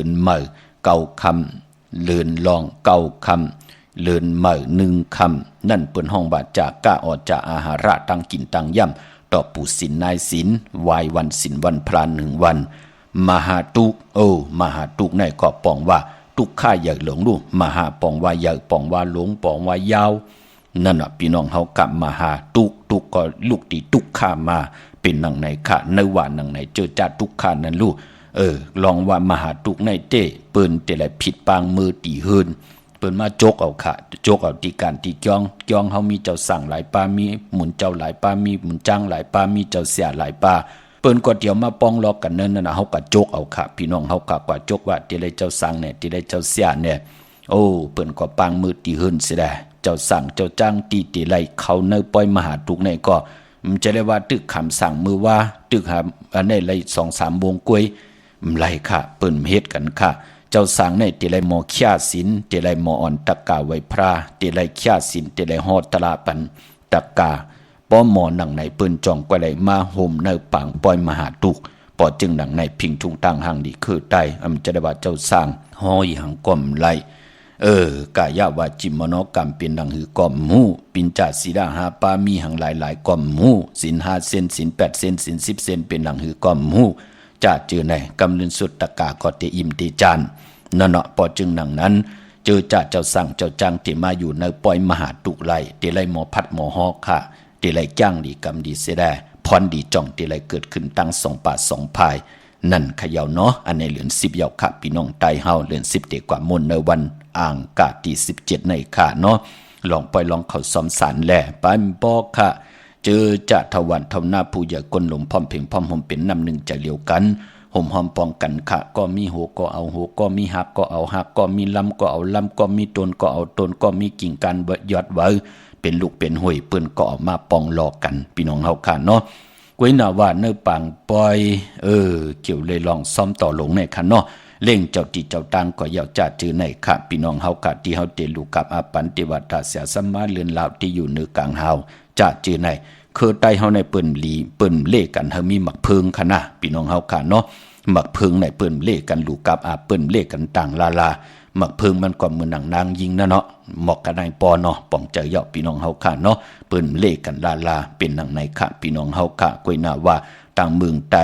อนเมื่อเก่าคำเลื่อนลองเก่าคำเลื่อนเมื่อหนึ่งคำนั่นเปิ้นห้องบาดจากกะออดจากอาหาระตั้งกินตั้งย่ำ ต่อปู่ศิลนายศิลวายวันศิลวันพราน1 วันมหาตุกมหาตุกในก็ปองว่าตุกข้าอย่าหลงดูมหาปองว่าอย่าปองว่าหลงปองว่ายาวนั่นน่ะพี่น้องเฮากลับมหาตุกก็ลูกที่ตุกข้ามาเป็นนังในข้าในว่านังในเจอจ้าตุกข้านั่นลูกลองว่ามหาตุกในเต้เปิ้นแต่ละผิดปางมือตีเฮินเปิ้นมาจกเอาค่ะจกเอาที่การที่จ้องเฮามีเจ้าสั่งหลายปามีหมุนเจ้าหลายปามีหมุนจ้างหลายปามีเจ้าเสียหลายปาเปิ้นก็เดี๋ยวมาป้องลอกกันนั่นน่ะเฮาก็จกเอาค่ะพี่น้องเฮาก็ว่าจกว่าที่ได้เจ้าสั่งเนี่ยที่ได้เจ้าเสียเนี่ยเปิ้นก็ปางมือตีเฮินสิได้เจ้าสั่งเจ้าจ้างตีไล่เขาเนปล่อยมหาตุกในก็มันจะได้ว่าตึกคำสั่งมือว่าตึกหาอันนี้ไล่2-3 วงกล้วยไล่ค่ะเปิ้นเฮ็ดกันค่ะเจ้าสั่งในตีไล่หมอขี้ศิลตีไล่หมออ่อนตะกาไว้พระตีไล่ขี้ศิลตีไล่ฮอดตะลาปันตะกาป้อหมอหนังในเปิ้นจองกว่าไล่มาห่มในปางปล่อยมหาตุกปอจึงหนังในพิงทุงตังหังดีคือใต้มันจะได้ว่าเจ้าสั่งห้อยหังก้มไล่กายาวาจิมโนกรรมเป็นดังหือกอมหูปิญจศีลาหาปามีหังหลายกอมหูศีล5 เส้นศีล8 เส้นศีล10 เส้นเป็นดังหือกอมหูจะเจอในกำลินสุดตะกาก็เตอิมเตจานนั่นเนาะพอจึงดังนั้นเจอเจ้าสั่งเจ้าจังที่มาอยู่ในปล่อยมหาตุไลเตไลหมอพัดหมอฮอกค่ะเตไลจ้างดีกรรมดีเสยได้พรดีจ่องเตไลเกิดขึ้นตั้ง2 ป่า 2 ภายนั่นขยาวเนาะอันในเหลือน10 ยาวค่ะพี่น้องไตเฮาเหลือน10 เตกว่ามนในวันอ่างกาที่17ในค่ะเนาะลองไปลองเขาซ้อมสารแหล่ปานบอกค่ะเจอจะทวันทำหน้าผู้ใหญ่ก้นหลมพร้อมเพ่งพร้อมห่มเป็นน้ำหนึ่งใจเลียวกันห่มหอมป้องกันค่ะก็มีโหก็เอาโหก็มีหักก็เอาหักก็มีลำก็เอาลำก็มีตนก็เอาตนก็มีกิ่งกันยอดไว้เป็นลูกเป็นห้วยเปิ้นก็ออกมาปองรอกันพี่น้องเฮาค่ะเนาะกวยหน้าว่าเนื้อปังปล่อยเกี่ยวเลยลองซ้อมต่อหลงในค่ะเนาะเล่งเจ้าติเจ้าตังก็ยาวจะจือในค่ะพี่น้องเฮากะที่เฮาเตลูกกับอาปันติวัตเสียสัมมาเลือนลาวที่อยู่เหนือกลางเฮาจะจือในคือใต้เฮาในเปิ้นลีเปิ้นเล่กันเฮามีหมักเพิงค่ะนะพี่น้องเฮาค่ะเนาะหมักเพิงในเปิ้นเล่กันลูกกับอาเปิ้นเล่กันต่างลาหมักเพิงมันก็เหมือนหนังนางยิงนะเนาะหมอกกันในปอเนาะป้องใจเยาะพี่น้องเฮาค่ะเนาะเปิ้นเล่กันลาเป็นหนังในค่ะพี่น้องเฮาค่ะกวยหน้าว่าต่างเมืองไต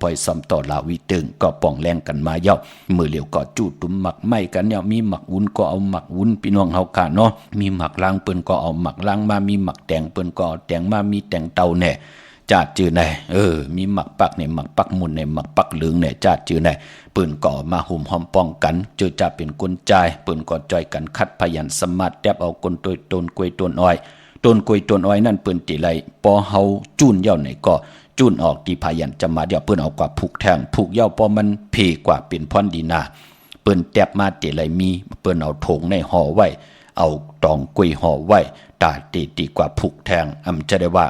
ปล่อยซ้ำต่อลาวิตึงก็ป้องแรงกันมาเยาะมือเหลียวก็จูดตุ้มหมักไม่กันเนี่ยมีหมักวุ้นก็เอาหมักวุ้นพี่น้องเฮาค่ะเนาะมีหมักล้างเปิ้นก็เอาหมักล้างมามีหมักแตงเปิ้นก็เอาแตงมามีแตงเตาแน่จาดจือไหนมีหมักปักเนี่ยหมักปักมุนเนี่ยหมักปักเหลืองเนี่ยจาดจือไหนเปิ้นก็มาห่มหอมป้องกันเจอจะเป็นกลใจเปิ้นก็จ่อยกันคัดพยัญสมาแตบเอากลตัวต้นกล้วยต้นอ้อยต้นกล้วยต้นอ้อยนั่นเปิ้นติไลปอเฮาจูนเย่าไหนก็จูนออกที่พยัญจะมาเดี๋ยวเปิ้นเอากว่าผูกแทงผูกเย่าปอมันเพกว่าเป็นพรดีนาเปิ้นแตบมาติไลมีเปิ้นเอาถงในห่อไว้เอาตองกล้วยห่อไว้ตาตีกว่าผูกแทงจะได้ว่า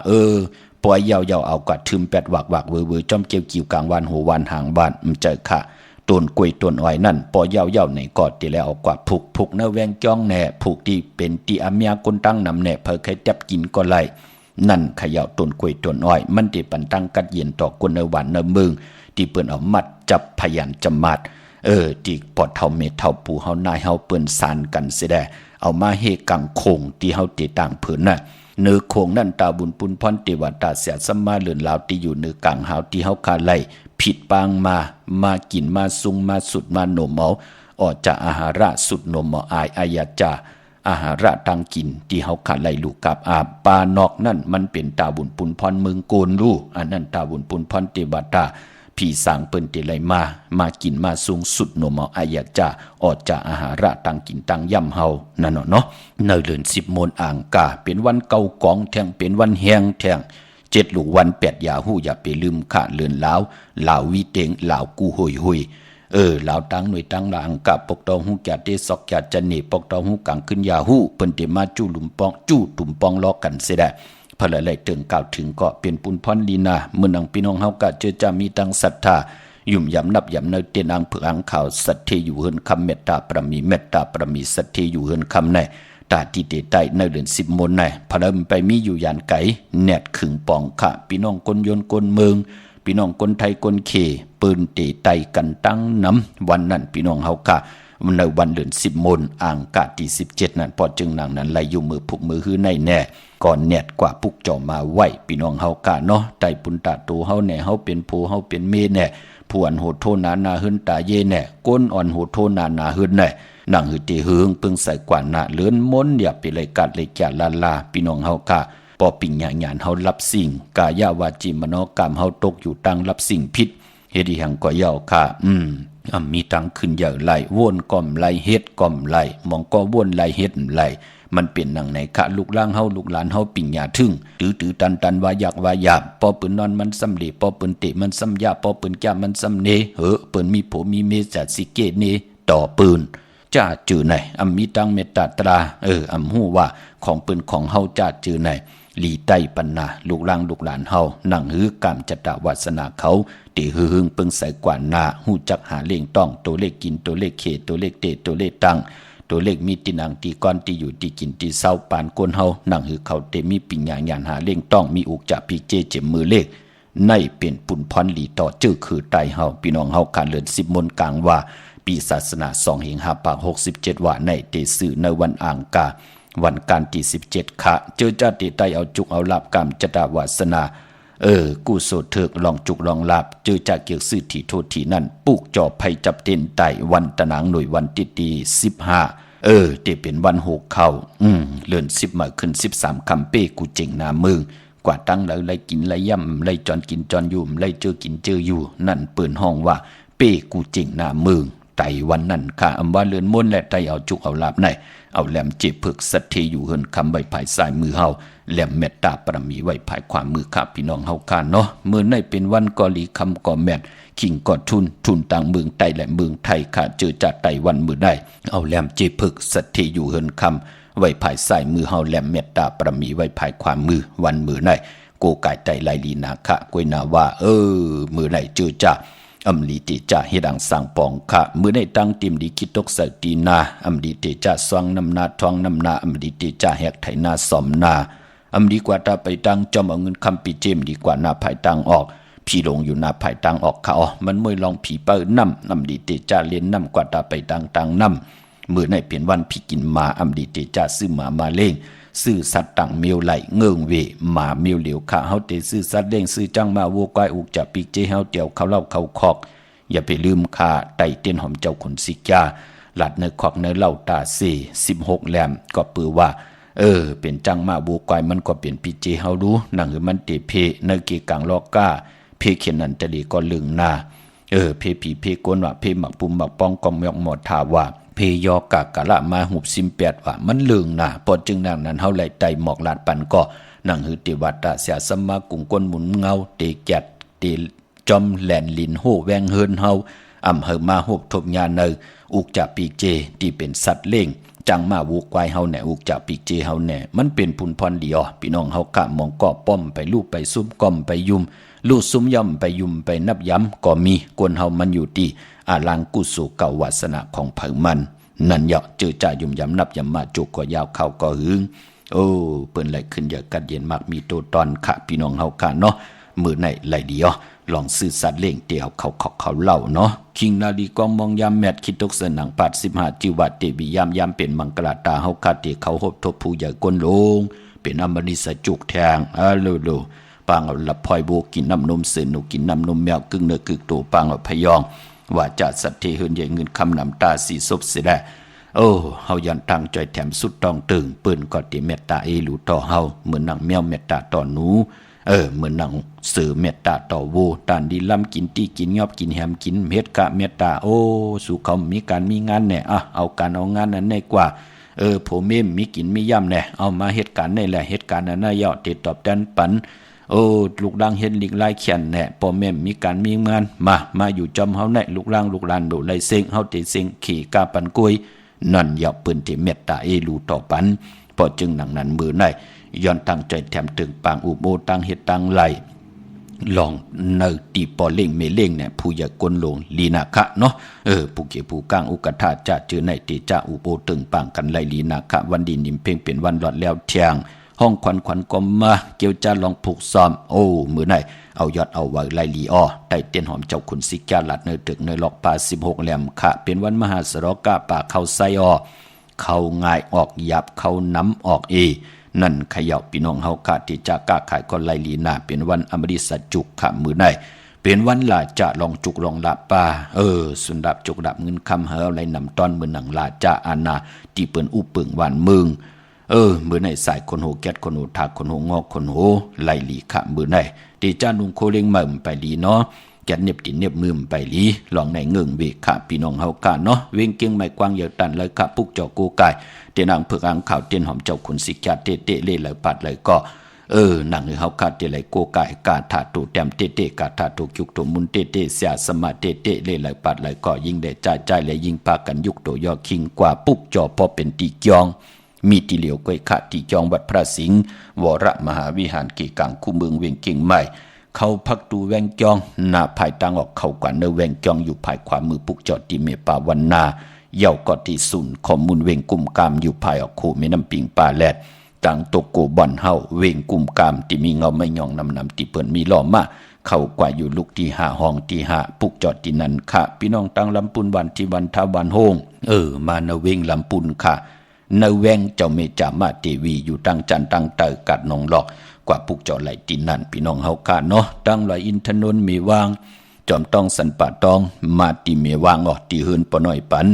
ปล่อยยาวๆเอากัดทึม8 วักเวอจ้อมเกี่ยวกิ่วกลางวันหัววันหางบ้านเจอค่ะต้นกล้วยต้นอ้อยนั่นปล่อยยาวๆในกอดที่แล้วเอากว่าผูกเนื้อแวงจ้องแหน่ผูกที่เป็นที่อาเมียคนตั้งนำแหน่เผอใครจับกินก็ไล่นั่นขย่าต้นกล้วยต้นอ้อยมันที่ปันตั้งกัดเย็นต่อคนเนื้อหวานเนื้อมึงที่เปิ้นเอามัดจับพยัญจมัดที่ปอดเท่าเม็ดเท่าปูเฮานายเฮาเปิ้นสานกันเสียได้เอามาเฮกังคงที่เฮาติต่างผืนน่ะเนื้อโคงนั่นตาบุญปุนพรเทวตาเสียสัมมาเลือนลาวที่อยู่เนื้อกลางหาวที่เฮาคาไล่ผิดปางมากินมาซุงมาสุดมาโนมเอาออกจากอาหาระสุดโนมเอาอายาจาอาหาระตังกินที่เฮาคาไล่ลูกกับอาปานอกนั่นมันเป็นตาบุญปุนพรเมืองโกนรู้อันนั้นตาบุญปุนพรเทวตาพี่สางเปิ้นเตไลมากินมาสูงสุดโนมเอาอายาจาออกจากอาหาระตังกินตังย่ำเฮานั่นเนาะในเดือน10 โมนอ่างกาเป็นวันเก่ากองแทงเป็นวันแหงแทง7 ลูกวัน8 อย่าหู้อย่าไปลืมค่ะเลือนลาววิเตงลาวกูหุยลาวตังหน่วยตังลาอังกาปกตองหูจัดเตซอกจัดจันนี่ปกตองหูกังขึ้นยาหู้เปิ้นเตมาจู้ตุ่มปองล้อกันเสียได้พลเลยถึงกล่าวถึงก็เป็นปุนพรลีนาเมื่อนังพี่น้องเฮากะเจอจะมีตังศรัทธายุ่มยำนับยำเนเตียนอังเผืออังข่าวสัตเทอยู่เฮินคำเมตตาประมีสัตเทอยู่เฮินคำในตาที่เตใต้ในเดือน10 โมนในพลไปมีอยู่ยานไก่แนดขึงปองค่ะพี่น้องคนยนต์คนเมืองพี่น้องคนไทยคนเคปืนเตใต้กันตั้งน้ำวันนั้นพี่น้องเฮากะ ในวันเดือน10 มนอ่างกาที่17นั้นพอจึงนางนั้นไหลอยู่มือพุกมือฮื้อในแน่ก่อนแนดกว่าปุกเจ้ามาไหวพี่น้องเฮากะเนาะไตปุนตาตูเฮาแน่เฮาเป็นผู้เฮาเป็นเมแน่ผู้อันโหดโทนาหึนตาเยแน่ก้นอ่อนโหดโทนาหึนแน่นางหือตีเฮืองปึงใส่กว่าหน้าเลือนมนอย่าไปเลยกัดเลยแก่ลาพี่น้องเฮากะปอปิ่งหยานเฮารับสิ่งกายาวาจิมโนกรรมเฮาตกอยู่ตั้งรับสิ่งผิดเฮ็ดอีหังก็ยาวค่ะมีตังขึ้นใหญ่ไหลวนก่อมไหลเฮ็ดก่อมไหลมองก็วนไหลเฮ็ดไหลมันเป็นหนังไหนคะลูกล่างเฮาลูกหลานเฮาปิ่งหยาทึ่งตื้อตันว่าอยากว่าหยาบปอปืนนอนมันสำลีปอปืนเตะมันสำยาปอปืนจ้ามันสำเนเปิ้นมีโผมีเมจัดสิเกเนต่อปืนจ้าจือไหนมีตังเมตตาตราฮู้ว่าของปืนของเฮาจ้าจือไหนลีไตปันนาลูกล่างลูกหลานเฮานั่งหือกามจัตวาสนาเขาตีหึงปึงใส่กว่าหน้าหูจักหาเล่งต้องตัวเลขกินตัวเลขเขตัวเลขเตตัวเลขตังตัวเลขมีตีนังตีก้อนตีอยู่ตีกินตีเศร้าปานก้นเฮานั่งหือเขาเตมีปิญญาญาณหาเล่งต้องมีอุกจะพิเจเจมมือเลขในเป็นปุ่นพรหลีต่อจื้อคือไตเฮาพี่น้องเฮาการเลือน10 มนกลางว่าปีศาสนา2 หิง5 ปาก 67ว่าในเตสื่อในวันอ่างกาวันการที่17ค่ะเจอจัดติไตเอาจุกเอาลาบกรรมจตวาสนากูโสดเถิกลองจุกลองลาบเจอจากเกี่ยวซื่อที่โทษที่นั่นปุกจอภัยจับเต้นไตวันตะนางหน่วยวันติตี15เตเป็นวันโหกเข้าเลื่อน10มาขึ้น13คำเป้กูเจ๋งนามึงกว่าตั้งแล้วไล่กินไล่ย่ำไล่จอนกินจอนอยู่ไล่เจอกินเจออยู่นั่นเปิ่นห้องว่าเป้กูเจ๋งนามึงไตวันนั้นค่ะว่าเลื่อนม้วนและไตเอาจุกเอาลาบไหนเอาแหลมเจ็บผึกสัตเทอยู่เฮินคำใบภายซ้ายมือเฮาแหลมเมตตาปรมีไว้ภายขวามือค่ะพี่น้องเฮาค่ะเนาะเมื่อในเป็นวันกอลีคำก่อแมทขิงก่อทุนต่างเมืองไต้และเมืองไทยค่ะเจอจากไต้วันมือได้เอาแหลมเจ็บผึกสัตเทอยู่เฮินคำไว้ภายซ้ายมือเฮาแหลมเมตตาปรมีไว้ภายขวามือวันมือได้โกไก่ไตไลลีนาค่ะกวยนาว่ามือไหนเจอจากลีติจ่าเฮดังสังปองค่ะมือในตั้งติมดีคิดตกใส่ตีนาลีติจ่าสว่างน้ำนาทองน้ำนาลีติจ่าแหกไถนาสอมนาดีกว่าตาไปตั้งจอมเอาเงินคำปีเจมดีกว่านาภายตังออกพี่ลงอยู่นาภายตังออกค่ะมันมวยลองผีเปิ้ลน้ำลีติจ่าเลี้ยนน้ำกว่าตาไปตังน้ำมือในเปลี่ยนวันพี่กินมาลีติจ่าซื้อมาเล่งซื้อสัตว์ต่างเมียวไหลเงื่งเวหมาเมียวเหลียวขาเฮาเตซื้อสัตว์เด้งซื้อจังมาวัวก้อยอุกจะปีกเจเฮาเตียวเขาเล่าเขาคอกอย่าไปลืมค่าไตเต้นหอมเจ้าขนสิกาหลัดเนื้อคอกเนื้อเหล่าตา16แหลมก็ปือว่าเป็นจังมาวัวก้อยมันก็เป็นปีเจเฮารู้นั่งคือมันเตเพเนื้อเกกังลอกก้าเพเขียนนันตะลีก็ลึงหน้าเพผีเพกวนว่าเพหมักปุ่มหมักป้องกอมยอกหมดทาว่าเพยอกะกะละมาหุบ18ว่ามันลึงหน้าพอจึงนั่งนั้นเฮาไหลไตหมอกลาดปันก็นั่งหือติวัตตะเสียสมากุงก้นหมุนเงาเตแกดเตจอมแหลนลินโหแวงเฮินเฮาเฮามาโหบทบญาเนอุกจะปีกเจที่เป็นสัตว์เล่งจังมาวูกไว้เฮาแหน่อุกจะปีกเจเฮาแหน่มันเป็นพุนพรเดียวพี่น้องเฮากะมองก็ป้อมไปลูบไปซุ่มก้อมไปยุมลูดซุ่มย่ำไปยุมไปนับย้ำก็มีกวนเฮามันอยู่ที่อาลังกุสุเก่าวาสนาของเผามันนั่นเหยาะเจอจ่ายุ่มย้ำนับย้ำมาจุกก็ยาวเข้าก็หึงเปิ้นไหลขึ้นเยอะกัดเย็นมากมีตัวตอนค่ะพี่น้องเฮากะเนาะมือไหนไหลเดียวลองซื้อสัตว์เลี้ยงเตียวเขาเล่าเนาะคิงนาลีกองมองยามแมทคิดตกเสนังปัด15จิวัดเตบิยามเป็นมังกรตาเฮาคาเตเขาหบทบผู้ใหญ่ก้นลงเป็นอมริสจุกแทงโลปางเอาละพลอยโบกินน้ำนมเสือหนูกินน้ำนมแมวกึ่งเนื้อกึ่งตัวปางเอาพยองว่าจะสัตว์เทเฮินใหญ่เงินคำนำตาสีศพเสียได้เฮายันตั้งใจแถมสุดต้องตึงปืนก็ติเมตตาลูต่อเฮาเหมือนนางแมวเมตตาต่อหนูเหมือนนางเสือเมตตาต่อโวตานดีล้ำกินตีกินยอบกินแฮมกินเฮ็ดกะเมตตาสู่เขามีการมีงานแน่เอาการเอางานนั้นในกว่าผมมีกินมีย่ำแน่เอามาเหตุการณ์นี่แหละเหตุการณ์นั้นย่อติดตอบแทนปันลูกดังเฮ็ดลิกไล่เขียนแน่พ่อแม่มีการมีงานมาอยู่จอมเฮาแน่ลูกล่างลูกหลานดูไล่เซ็งเฮาติเซ็งขี่กาปันกุยนั่นอย่าปืนที่เมตตาลูต่อปันพอจึงหนังนั้นมือในย้อนตั้งใจแถมถึงปางอุโบตั้งเฮ็ดตั้งไหลลองเนตีปอเล่งเมเล่งเนี่ยผู้ใหญ่กนลงลีนาคะเนาะผู้เกี่ยวผู้ก้างอุกธาจะเจอในติจะอุโบตึงปางกันไหลลีนาคะวันดินนิมเพ่งเป็นวันหลอดแล้วเที่ยง ห้องขวัญก็มาเกี่ยวจะลองผูกซ้อมโอ้มื้อไหนเอายอดเอาไว้ไล่ลีอ้อได้เต้นหอมเจ้าขุนสิกาลัดเนตึกในหลอกป่า16แหลมค่ะเป็นวันมหาสรกะป่าเข้าไส้อ้อเข้าง่ายออกหยับเข้าน้ำออกนั่นเขย่าพี่น้องเฮาค่ะที่จะกล้าขายก็ไล่ลีนาเป็นวันอมฤตสัจจุกค่ะมื้อไหนเป็นวันลาจะลองจุกลองละป่าสุนดับจุกดับเงินคำเฮาไล่นำต้อนมือหนังลาจะอานาที่เปิ้นอุปึงหวานมึงมื้อไหนสายคนโหแก๊ดคนโหทักคนโหงอกคนโหไล่ลีค่ะมื้อไหนตีจ้านุงโคเล็งมั่มไปลีเนาะแก๊ดเน็บติเน็บมือไปลีลองในเงิงเวค่ะพี่น้องเฮาค่ะเนาะเวงเก่งไม่กว้างยาวตันเลยค่ะปุกเจ้ากูกายเตียนางเผือกอ่างข่าวเตียนหอมเจ้าขุนสิกาเตเตเล่เลยปัดเลยก็หนังเฮาค่ะเตเลยกูกายกาถาตูแต้มเตเตกาถาตูยุกตูมุนเตเตเสียสมาเตเตเล่เลยปัดเลยก็ยิ่งได้ใจและยิ่งปากันยุกโตยอคิงกว่าปุกจอพอเป็นตีจองมีตีเหลียวก้อยขะตีจองวัดพระสิงห์วรมหาวิหารกีกังคู่เมืองเวียงเก่งใหม่เขาพักดูแวงจองหน้าภายตังออกเขากว่าเนแวงจองอยู่ภายขวามือปุกจอดที่เมป่าวันนาเย่าก็ที่ศูนย์ข้อมูลเวงกุมกามอยู่ภายออกคู่แม่น้ำปิงป่าแลดต่างตกโกบ่อนเฮาเวงกุมกามที่มีเงาไม่ยองนำที่เปิ้นมีล้อมาเข้ากว่าอยู่ลุกที่5ห้องที่5ปุกจอดที่นั่นค่ะพี่น้องตังลำปุนวันที่วันทาวันโฮงมาเนเวงลำปุนค่ะเนแวงเจ้าเมจามาเทวีอยู่ตั้งจันตั้งเตอกัดนองหลอกกว่าปุกจอไหลที่นั่นพี่น้องเฮาค่ะเนาะตั้งลอยอินทนนท์มีวางจอมต้องสันป่าตองมาที่เมวางออกที่เฮือนปน้อยปัน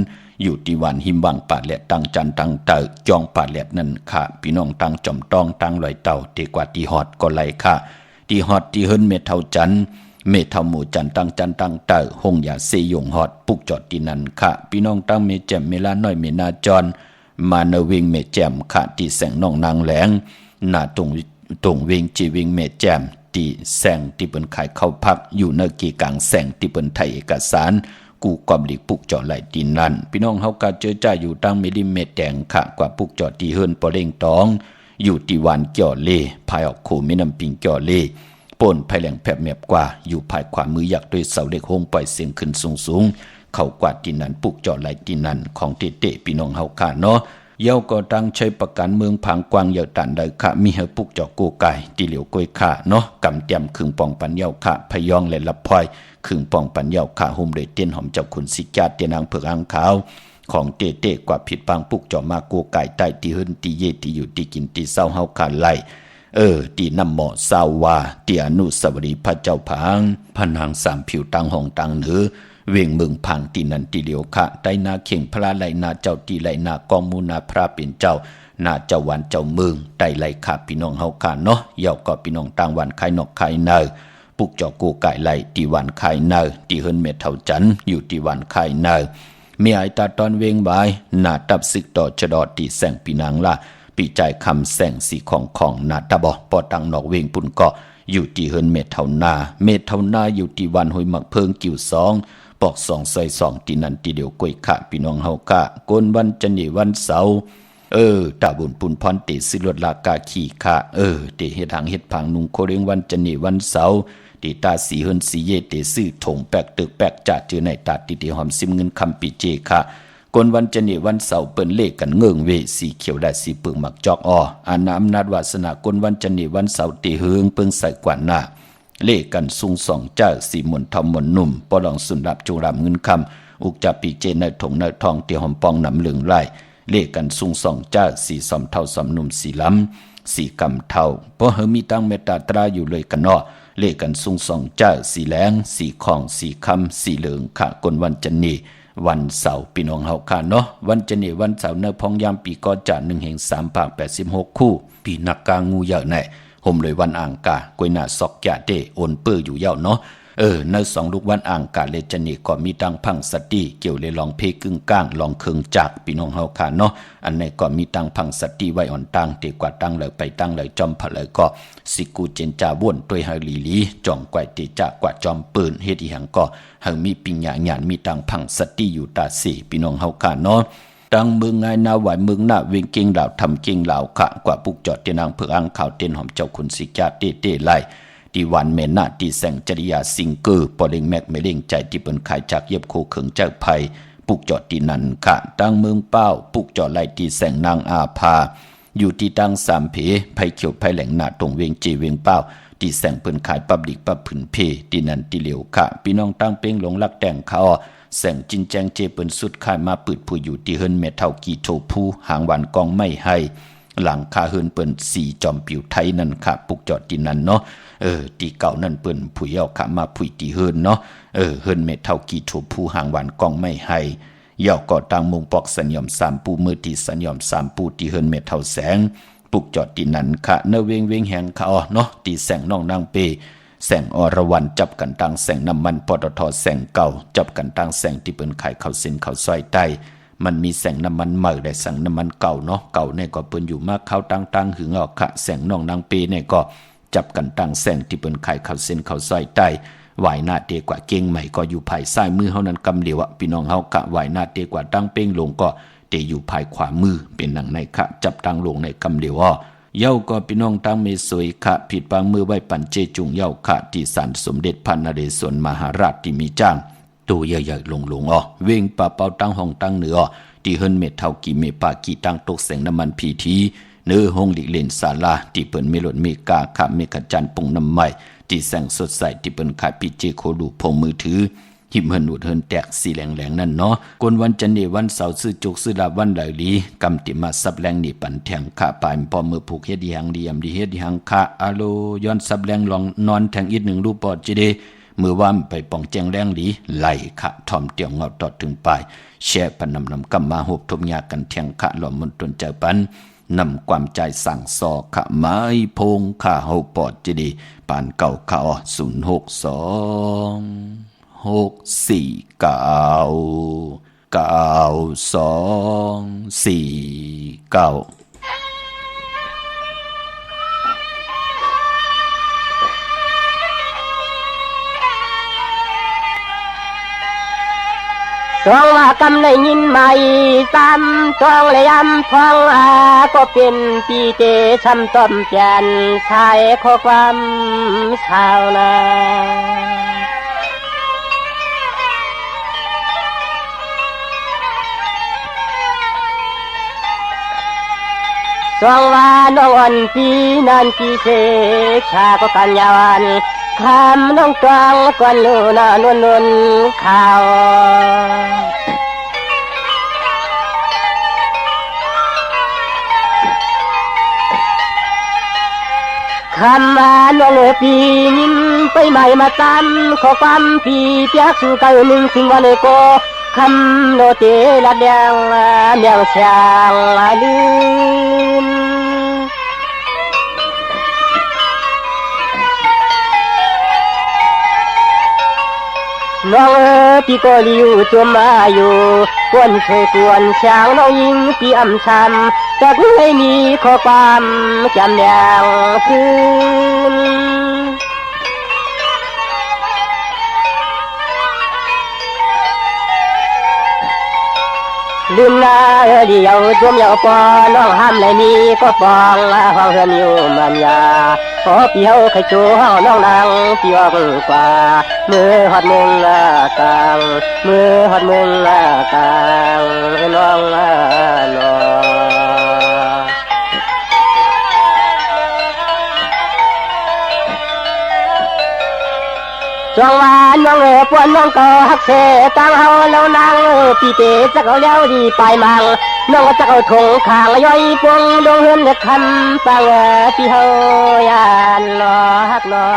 อยู่ที่วันหิมวังป่าแหลดตั้งจันตั้งเตอจองป่าแหลดนั่นค่ะพี่น้องตั้งจอมต้องตั้งลอยเต่าเตกว่าที่ฮอดก็ไหลค่ะที่ฮอดที่เฮือนเมเท่าจันเมเท่าหมู่จันตั้งจันตั้งเตอหงยาเซยงฮอดปุกจอดที่นั่นค่ะพี่น้องตั้งเมแจ่มเมลาน้อยเมนาจรมาเนวิงเมแจมค่ะที่แสงน้องนางแหลงหน้าตรงเวงจีวิงเมแจมที่แสงที่เปิ้นขายเข้าพักอยู่เนกีกลางแสงที่เปิ้นไทยเอกสารกูกอมหลีกปุกจอไหลดินนั่นพี่น้องเฮาก็เจอจ่าอยู่ตั้งเมดิเมแดงค่ะกว่าปุกจอที่เฮิรนปอเร่งตองอยู่ที่วันเกี่ยวเลภายออกคู่แม่น้ำปิงเกี่ยวเลป่นภายแหลงแผบแมบกว่าอยู่ภายขวามือยักด้วยเสาเหล็กโฮงปล่อยเสียงขึ้นสูงเข้ากว่าที่นั่นปุกจอไหลดินนั่นของเตพี่น้องเฮาค่ะเนาะเย้าก็ตั้งใช้ประกันเมืองพังกวางเยาตันได้ค่ะมีเฮปุกจอกูไก่ที่เหลียวก้อยค่ะเนาะกำเตรียมขึงปองปันเย้าค่ะพยองและลับพลอยขึงปองปันเย้าค่ะหุ่มเลยเตียนหอมเจ้าขุนสิกาเตียนางเผือกอ่างขาวของเตกว่าผิดปังปุกจอมากูไก่ใต้ที่เฮิรนที่เยที่อยู่ที่กินที่เศร้าเฮาค่ะไล่ที่นำหมอสาววาที่อนุสาวรีย์พระเจ้าผางพนางสามผิวตังห้องตังเหนือเวียงเมืองพังที่นันติเหลียวค่ะได้นาเข่งพระไหลนาเจ้าตีไหลนากองมูนาพระเป็นเจ้านาเจ้าวันเจ้าเมืองได้ไหลค่ะพี่น้องเฮาค่ะเนาะเย่าก็พี่น้องต่างวันไข่นอกไข่เนอปุกจอกูไก่ไหลที่วันไข่เนอที่เฮิรนเมเท่าจันอยู่ที่วันไข่เนอเมียไอตาตอนเวงบายนาตับซึกต่อชะดอที่แสงปีนางละปีใจคำแสงสีของนาตาบอปอตังนอกเวงปุ่นก็อยู่ที่เฮิรนเมเท่านาอยู่ที่วันหอยหมักเพิงกิ่ว2ปอก2ใส่2ที่นั่นที่เดียวก้อยค่ะพี่น้องเฮาค่ะกนวันจันทร์วันเสาร์ตาบุญปุนพรติสิรถลากาขี่ค่ะเตเฮ็ดหางเฮ็ดผังนุงโคเรงวันจันทร์วันเสาร์ติตาสีเฮิรนสีเยเตซื้อถงแปกตึกแปกจัดเจอในตาติหอมซิมเงินคำปีเจค่ะกนวันจันทร์วันเสาร์เปิ้นเลขกันเงิงเวสีเขียวและสีเปิงหมักจอกอานาอำนาจวาสนากนวันจันทร์วันเสาร์เตเฮืองเปิงใส่กว่าหน้าเลขกันสูง2เจ้าสีมนทอมมนหนุ่มปอลองสุนรับจุรามเงินคำอุกจับปีเจในถงในทองเตียหอมปองนำเหลืองไล่เลขกันสูง2เจ้าสีสอมเท่าสอมหนุ่มสีล้ำสีกำเท่าเพราะเฮมีตั้งเมตตาตราอยู่เลยกันเนาะเลขกันสูง2เจ้าสีแหลงสีของสีคำสีเหลืองขะกนวันจันนีวันเสาร์พี่น้องเฮาค่ะเนาะวันจันนีวันเสาร์เนพองยามปีก็จะ1แห่ง3ภาค86คู่ปีนักกางูเยอะแน่ห่มเลยวันอ่างกากวยหน้าซอกแกะเตโอนเปื้ออยู่เย้าเนาะใน2ลูกวันอ่างกาเลจนีก็มีตังพังสติเกี่ยวเลยลองเพกึ่งก้างลองเคิงจักพี่น้องเฮาค่ะเนาะอันนี้ก็มีตังพังสติไว้อ่อนตังเตกว่าตังเลยไปตังเลยจอมผะเลยก็สิกูเจนจาว่นด้วยเฮาลีจ่องกวยเตจากว่าจอมปืนเฮ็ดอีหยังก็เฮามีปิญญาญาณมีตังพังสติอยู่ตาสีพี่น้องเฮาค่ะเนาะตังเมืองไงนาไหวเมืองหน้าเวียงเก่งเหล่าทำเก่งเหล่าขะกว่าปุกจอดเตนางเผือกอ่างข่าวเต้นหอมเจ้าขุนสิกาเต้ไล่ที่วันเมนาที่แสงจริยาสิงเกอร์ปอเล็งแมกเมเล็งใจที่เปิ้นขายจากเย็บโคเขิงเจ้าภัยปุกจอดที่นั่นค่ะตังเมืองเป้าปุกจอดไล่ที่แสงนางอาภา อยู่ที่ตั้งสามเพไผเขียวไผแหลงหน้าตรงเวียงเจเวียงเป้าที่แสงเปิ้นขายปับลิกปับผืนเพที่นั่นที่เหลียวค่ะพี่น้องตั้งเป้งหลงรักแต่งเขาแสงจินแจงเจเปิ้นสุดขายมาปืดผู้อยู่ที่เฮิรนแม่เฒ่ากีโทผู้หางหวานกองไม่ให้หลังคาเฮิรนเปิ้น4จอมปิวไทยนั่นค่ะปุกจอดที่นั่นเนาะที่เก่านั่นเปิ้นผู้เอาค่ะมาผู้ที่เฮิรนเนาะเฮิรนแม่เฒ่ากีโทผู้หางหวานกองไม่ให้เย่าก็ตั้งมุงปอกสัญญอม3ปูมือที่สัญญอม3ปูที่เฮิรนแม่เฒ่าแสงปุกจอดที่นั่นค่ะเนเวงเวงแหงเขาเนาะที่แสงน้องนางเปแสงอรวรรณจับกันตั้งแสงน้ำมันปตทแสงเก่าจับกันตั้งแสงที่เปิ้นขายข้าวเส้นข้าวซอยใต้มันมีแสงน้ำมันใหม่ได้แสงน้ำมันเก่าเนาะเก่าเนี่ยก็เปิ้นอยู่มากข้าวตั้งหึงออกค่ะแสงน้องนางเปเนี่ยก็จับกันตั้งแสงที่เปิ้นขายข้าวเส้นข้าวซอยใต้ไหวหน้าเตกว่าเก่งใหม่ก็อยู่ภายซ้ายมือเฮานั้นกำเหลียวพี่น้องเฮากะไหวหน้าเตกว่าตั้งเป้งลงก็เตอยู่ภายขวามือเป็นหนังในค่ะจับตั้งลงในกำเหลียวเย้าก็พี่น้องตั้งเมสวยค่ะผิดปางมือไว้ปันเจจุงเย้าค่ะที่ศาลสมเด็จพระนเรศวรมหาราชที่มีจ้างตัวใหญ่ๆลงเว่งป่าเป่าตั้งห้องตั้งเหนือที่เฮิรนเม็ดเท่ากี่เมปากี่ตั้งตกแสงน้ำมันพีทีเนื้อห้องหลีกเล่นศาลาที่เปิ้นเมลดเมกาค่ะเมกะจันปงน้ำใหม่ที่แสงสดใสที่เปิ้นขายปีเจโคดูพงมือถือหิมเฮิรนอุดเฮิรนแตกสีแหลงๆนั่นเนาะกวนวันจันทร์วันเสาร์ซื้อจุกซื้อลาวันไหลลีกำติมาซับแรงนี่ปันแทงขาปลายพอมือผูกเฮ็ดดีหังดียำดีเฮ็ดดีหังขาอาโลย้อนซับแรงลองนอนแทงอีก1รูปปอดจิเดมือว่ามไปป่องแจงแรงหลีไหลค่ะทอมเตียวเงาตอดถึงปลายแช่ปนนำกำมาหบทมยากันแทงค่ะหล่อมนตนเจอปันนำความใจสั่งซอขะไม้พงข้าเฮาปอดจิดีปานเก่าข้า062 649 9249 สวงว่ากำได้ยินไหมซ้ำสวงเลยย้ำฟังก็เป็นปีเจช้ำต้มแจนชายข้อความชาวนาสวงว่าน้องอ่อนปีนันปีเสกชาก็กันยาวันคำน้องกลางกวนลูนานวลข่าวคำว่าน้องปีนิ่มไปใหม่มาตามขอความปีเปียกสู่เก่าหนึ่งสิ่งวันโกคำโนเตละแดงเมียงเสียงลืมน้องพี่ก็ลิวจมมาอยู่กวนเคยกวนช่างน้องยิงพี่อำช้ำแต่ไม่มีข้อความจำแนวพื้นลืมหน้าเดียวจมยาวปอน้องห้ามเลยมีก็ปองห้องเฮือนอยู่มันยาขอเปียวไข่จูห้องน้องนางพี่ว่ากว่ามือหอดมุงกลางมือหอดมุงกลางน้องนอจงว่าน้องปวนน้องก็ฮักเสตังเฮาแล้วนางปีเตจักเอาแล้วดีไปมังน้องก็จักเอาถงข้างย่อยปวงดวงเฮือนคำปังพี่เฮายานรอฮักรอ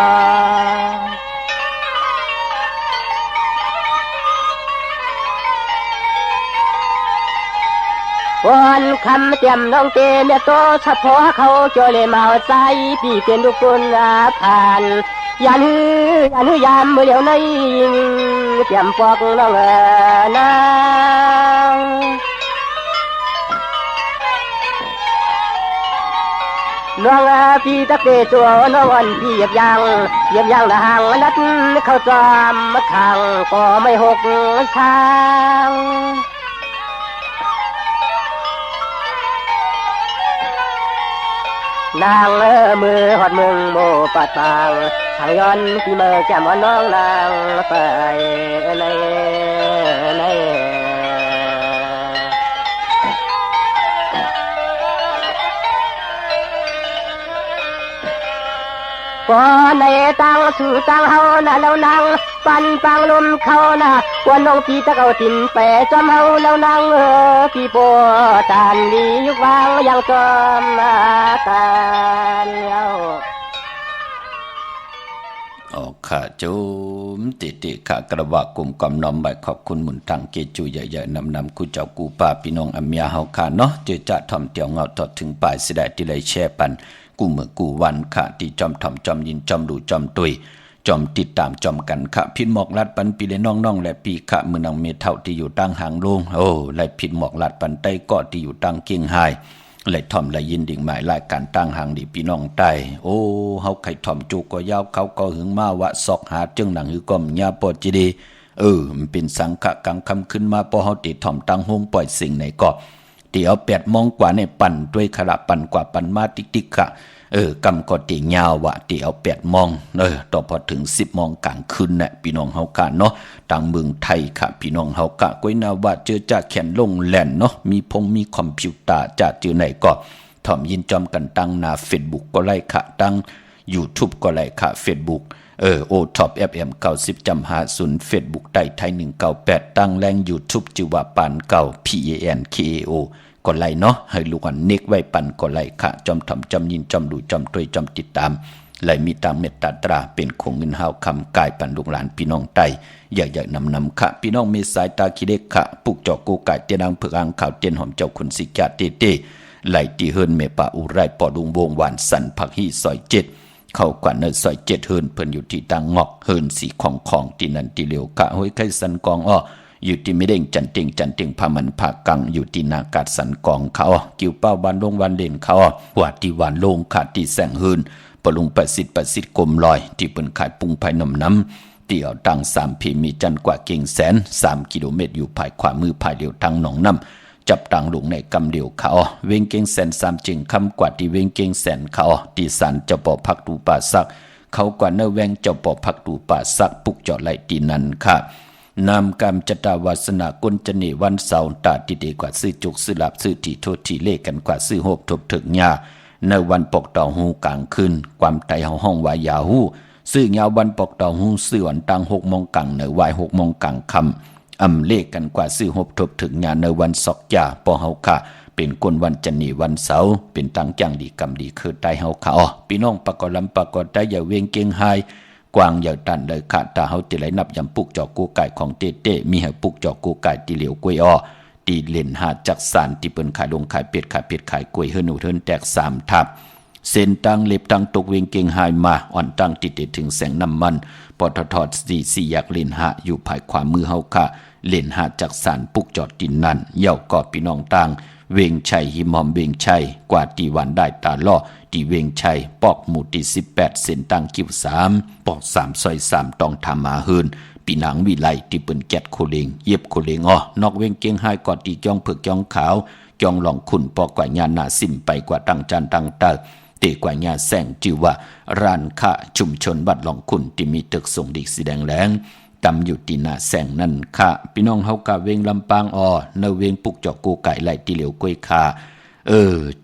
วันคำเตรียมน้องเตเมียโตเฉพาะเขาโจเลมาใจพี่เป็นลูกคนผ่านยันยามมือเดียวในเตรียมปอกน้องนางน้องพี่ตะเกตัวน้องอันพี่เหยียบยางละหางนัดเข้าจอมมาขังก็ไม่หกทางนางมือหอดมึงโมปัดปางทางย้อนที่มือแก้มน้องนางไปใน ปอในตังสู่ตังเฮาน่ะแล้วนางปันปังลมเขาน่ะวันลงปีตะเกาตินแปจอมเฮาแล้วนางพี่โปตานลียุกวางยังจอมมาตาเลี้ยวออกข้าจุมติข้ากระบะกลุ่มกำน้อมใบขอบคุณหมุนทางเกจูใหญ่ๆนำกูเจ้ากูป้าพี่น้องอัมยาเฮาข้าเนาะเจอจะทำเตียวเงาตอดถึงปลายสิได้ที่เลยแช่ปันกูเมื่อกูวันข้าที่จอมทำจอมยินจอมดูจอมตุยจอมติดตามจอมกันข้าพินหมอกลัดปันปีเลน้องๆและปีข้ามือนางเมเท่าที่อยู่ตั้งหางลงโอ้และพินหมอกลัดปันใต้เกาะที่อยู่ตั้งเกียงไฮเลยทอมเลยยินดิ่งหมายรายการตั้งหางดีพี่น้องใต้โอ้เฮาไข่ทอมจูก็ยาวเขาก็หึงมาวะซอกหาจึงหนังหือก้มยาปอดจีดีมันเป็นสังฆะกังคำขึ้นมาพอเฮาติดทอมตั้งห้องปล่อยสิ่งไหนก็เดี๋ยว8 โมงกว่าในปั่นด้วยขละปั่นกว่าปั่นมาติ๊กๆค่ะกำก็ตียาวะเดี๋ยว8 โมงต่อพอถึง10 โมงกลางคืนน่ะพี่น้องเฮากะเนาะต่างเมืองไทยค่ะพี่น้องเฮากะก้อยนาว่าเจอจ่าแขนลงแล่นเนาะมีมีคอมพิวเตอร์จะเจอไหนก็ถอมยินจอมกันตั้งหน้า Facebook ก็ไล่ค่ะตั้ง YouTube ก็ไล่ค่ะ Facebookโอท็อป FM 90.50 Facebook ใต้ไทย198ตั้งแรง YouTube ชื่อว่าปานเก่า PANKAOก็ไล่เนาะให้ลูกอันเนกไว้ปันก็ไล่ค่ะจอมทำจอมยินจอมดูจอมตวยจอมติดตามไล่มีตามเมตตาตราเป็นคงเงินหาวคำกายปันลูกหลานพี่น้องไตอยากนำค่ะพี่น้องมีสายตาคิเด็กค่ะปุกจอกกูไก่เตียนังเผือกอ่างข่าวเตียนหอมเจ้าคุณสิกาเต้ไหลตีเฮินเมปะอุไรปอดุงวงหวานสันผักฮีซอย7เข้ากว่าเนซอย7เฮินเพิ่นอยู่ที่ตังงอกเฮินสีของที่นั่นที่เหลียวกะห้อยไข่สันกองอ้ออยู่ที่ไม่เด้งจันเต็งพามันผากังอยู่ที่นากาดสันกองเขากิ้วเป้าวันลงวันเด่นเขาว่าที่วันลงขาดที่แสงหืนปลุงประสิทธิ์กลมลอยที่เปิ้นขายปุงภายน้ำเตี่ยวตัง3 พีมีจันกว่าเก่งแสน3 กิโลเมตรอยู่ภายขวามือภายเดียวทางหนองน้ำจับตังลงในกำเดียวเขาเวงเก่งแสน3จึงคำกว่าที่เวงเก่งแสนเขาที่สันจะปอพักดูป่าซักเขากว่าเนแวงจะปอพักดูป่าซักปุกเจาะไหลตีนันค่ะนำกรรมจตาวาสนากุญจเนวันเสาร์ตาติเดกว่าซื้อจุกซื้อหลับซื้อที่โทษที่เลขกันกว่าซื้อโหบทบถึงยาในวันปกต่อหูกลางคืนความไตเฮาห้องวายาหูซื้อยาวันปกต่อหูซื้อวันตัง6 โมงกลางในวาย6 โมงกลางคำเลขกันกว่าซื้อโหบทบถึงยาในวันศอกยาปอเฮาค่ะเป็นคนวันจันนีวันเสาร์เป็นตังจังดีกรรมดีคือไตเฮาค่ะพี่น้องปกลำปกได้อย่าเวงเก่งไฮกวางอย่าตันเลยขาดตาเฮาติไหลนับยำปุกจอกกูไก่ของเต้มีให้ปุกจอกกูไก่ตีเหลียวกล้วยอ้อตีเล่นหาจักสารที่เปิ้นขายลงขายเป็ดขายกล้วยเฮือนหนูเทินแตก3 ทับเส้นตังเล็บตังตกเวงเก่งหายมาอ่อนตังติดถึงแสงน้ำมันปตทสี่แยกเล่นหาอยู่ภายขวามือเฮาค่ะเล่นหาจักสารปุกจอดดินนั่นเย่ากอพี่น้องตังเวงชัยหิมอมเวงชัยกว่าตีวันได้ตาล่อตีเวงชัยปอกหมู่ที่18เส้นตังกิ้ว3ปอก3ซอย3ต้องทำมาเฮินปีหนังวิไลที่เปิ้นแกดโคเลงเย็บโคเลงนอกเวงเก่งหายกอดตีจ้องเผือกจ้องขาวจ้องหลองขุนปอกกว่าญาณาสิมไปกว่าตั้งจันตั้งเตอเตกว่าญาแสงชื่อว่าร้านค้าชุมชนบัดหลองขุนที่มีตึกส่งดิกสีแดงแหลงตำอยู่ที่หน้าแสงนั่นค่ะพี่น้องเฮากะเวงลำปางเนเวงปุกจอกกูไก่ไหลที่เหลียวกล้วยคา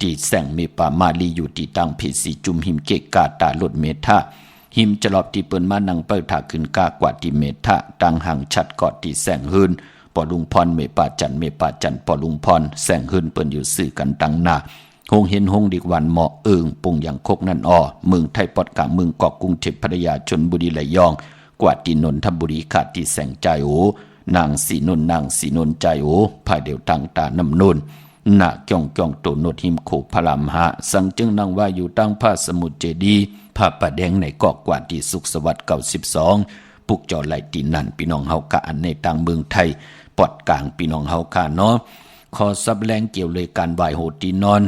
ที่แสงเมปามาลีอยู่ที่ตังเพสีจุมหิมเกกาตาลดเมทาหิมจะลอบที่เปิ้นมานังเปิดถาขึ้นกากว่าที่เมทาตังห่างชัดกอดที่แสงหืนปอลุงพรเมปาจันปอลุงพรแสงหืนเปิ้นอยู่ซื่อกันตังหน้าหงเห็นหงดิกวันเหมาะปุงอย่างคกนั่นเมืองไทยปอดกะเมืองเกาะกรุงเทพพัทยาชลบุรีระยองกว่าที่นนทบุรีขาดที่แสงใจนางสีนนใจภายเดียวทางตาน้ำนนหน้าจ้องโตโนดหิมโขพระรามหาสังจึงนั่งว่าอยู่ตั้งผ้าสมุทรเจดีผ้าประแดงในเกาะกว่าที่สุขสวัสดิ์92ปุกจอไหลตีนั่นพี่น้องเฮากะอันในต่างเมืองไทยปอดกลางพี่น้องเฮากะเนาะขอซับแรงเกี่ยวเลยการไหวโหดตีนอน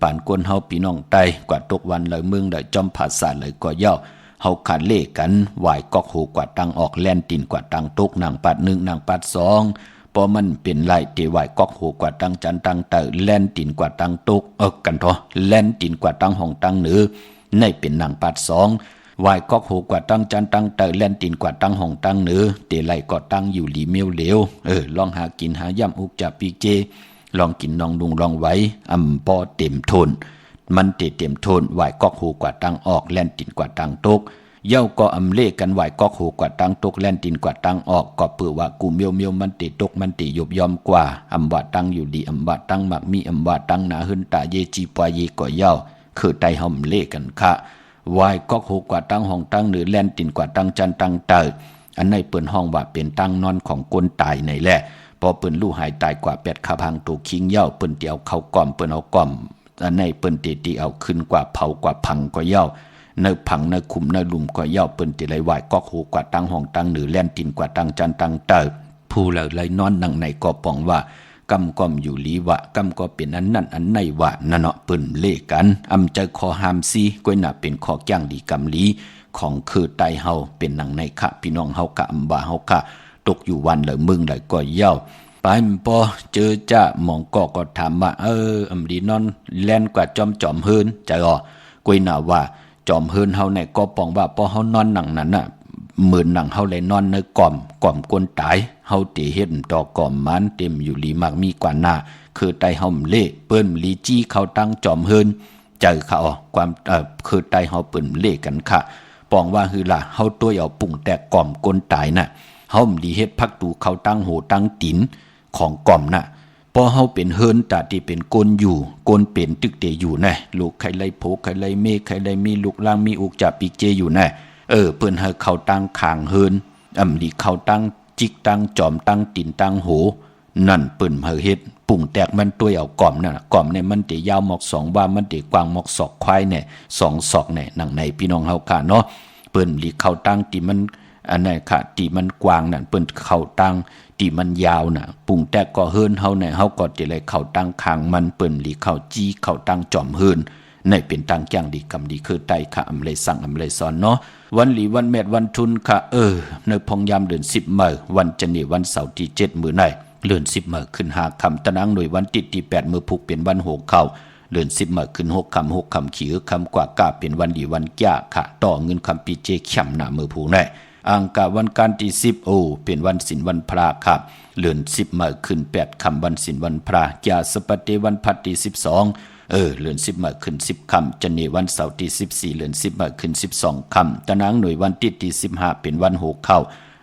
ป่านกวนเฮาพี่น้องไตกว่าตกวันเลยเมืองเลยจอมภาษาเลยก็ย่อเฮาขาดเลขกันไหวกอกโหกว่าตังออกแล่นตินกว่าตังตกนางปัด1นางปัด2พอมันเป็นไล่เตไหวกอกโหกว่าตังจันตังเตอแล่นตินกว่าตังตกกันเถาะแล่นตินกว่าตังห้องตังเหนือในเป็นนางปัด2ไหวกอกโหกว่าตังจันตังเตอแล่นตินกว่าตังห้องตังเหนือเตไหลก็ตังอยู่หลีเมียวเหลวลองหากินหาย่ำอุกจับปีเจลองกินลองดุงลองไว้ปอเต็มทน มันเต็มโทนไหวกอกหูกว่าตังออกแล่นตินกว่าตังตกเย้าก็อำเล่กันไหวกอกหูกว่าตังตกแล่นตินกว่าตังออกก็เปื่อว่ากูเมียวมันติตกมันติยบยอมกว่าอำว่าตังอยู่ดีอำว่าตังมักมีอำว่าตังหนาหึนตาเยจีปวเยก็เย้าคือไตห่อมเล่กันค่ะไหวกอกหูกว่าตังห้องตังหรือแล่นตินกว่าตังจันตังเตออันในเปิ้นห้องว่าเป็นตังนอนของคนตายในแหละพอเปิ้นลู่หายตายกว่า8ขาพังตูคิงเย้าเปิ้นเตียวเข้ากล่อมเปิ้นเอากล่อมอันในเปิ้นตีเอาขึ้นกว่าเผากว่าพังก็เย้าในผังในคุมในหลุมก็เย้าเปิ้นติไหลไหวกอกหูกว่าตังห้องตังหรือแล่นตินกว่าตังจันตังเตอผู้เลยนอนนั่งในก็ปองว่ากำก้อมอยู่ลีวะกำก็เป็นอันนั้นอันในวะนั่นเนาะเปิ้นเล่กันอำใจคอหามซีก้อยน่ะเป็นคอแก้งดีกำลีของคือไตเฮาเป็นหนังในคะพี่น้องเฮากะอำบ่าเฮากะตกอยู่วันเลยมึงเลยก็เย้าไปมันพอเจอจ้าหมองก็ถามว่าอำดีนอนแล่นกว่าจอมเฮินใจอ่อก้อยน่ะว่าจอมเฮินเฮาในก็ปองว่าพอเฮานอนหนังนั้นน่ะเหมือนหนังเฮาเลยนอนในก่อมกวนตายเฮาติเฮ็ดต่อก่อมมันเต็มอยู่ลีมากมีกว่าหน้าคือไตเฮาเล่เปิ้นลีจี้เขาตั้งจอมเฮินเจอเขาความคือไตเฮาเปิ้นเล่กันค่ะปองว่าคือล่ะเฮาตัวเอาปุ่งแต่ก่อมกวนตายน่ะเฮาดีเฮ็ดพักตูเขาตั้งโหตั้งตินของก่อมน่ะพอเฮาเป็นเฮินตาที่เป็นกลอยู่กลเป็นตึกเตอยู่แน่ลูกใครไลโผใครไลเมฆใครไลมีลูกล่างมีอุกจับปีกเจอยู่แน่เปิ้นให้เขาตั้งข้างเฮินดีเขาตั้งจิกตั้งจอมตั้งตินตั้งโหนั่นเปิ้นเฮ็ดปุ่งแตกมันตัวเอาก่อมน่ะก่อมเนี่ยมันติยาวหมอก2ว่ามันติกว้างหมอกศอกควายเนี่ย2ศอกเนี่ยหนังในพี่น้องเฮาค่ะเนาะเปิ้นลีเขาตั้งที่มันอันนั้นค่ะที่มันกว้างนั่นเปิ้นเขาตั้งที่มันยาวน่ะปุ่งแตกก็เฮินเฮาเนี่ยเฮาก็ติเลยเขาตั้งข้างมันเปิ้นลีเขาจี้เขาตั้งจอมเฮินในเป็นตังแก้งดีกำดีคือไตค่ะอำเลยสั่งอำเลยสอนเนาะวันหลีวันแม่วันทุนค่ะในพองยามเดือน10มื้อวันจันทร์วันเสาร์ที่7มื้อไหนเดือน10มื้อขึ้น5ค่ำตะนังหน่วยวันติดที่8มื้อพุกเป็นวันโหเข้าเดือน10มื้อขึ้น6ค่ำขี้ค่ำกว่ากาเป็นวันดีวันแก่ค่ะต่อเงินคำปีเจค่ำหน้ามื้อผู้ไหนอังกาวันการที่10เป็นวันศีลวันพระค่ะเดือน10มื้อขึ้น8ค่ำวันศีลวันพระยาสปฏิวันพัดที่12เดือน10มื้อขึ้น10ค่ำจันทร์วันเสาร์ที่14เดือน10มื้อขึ้น12ค่ำตะนังหน่วยวันติดที่15เป็นวันโหเข้า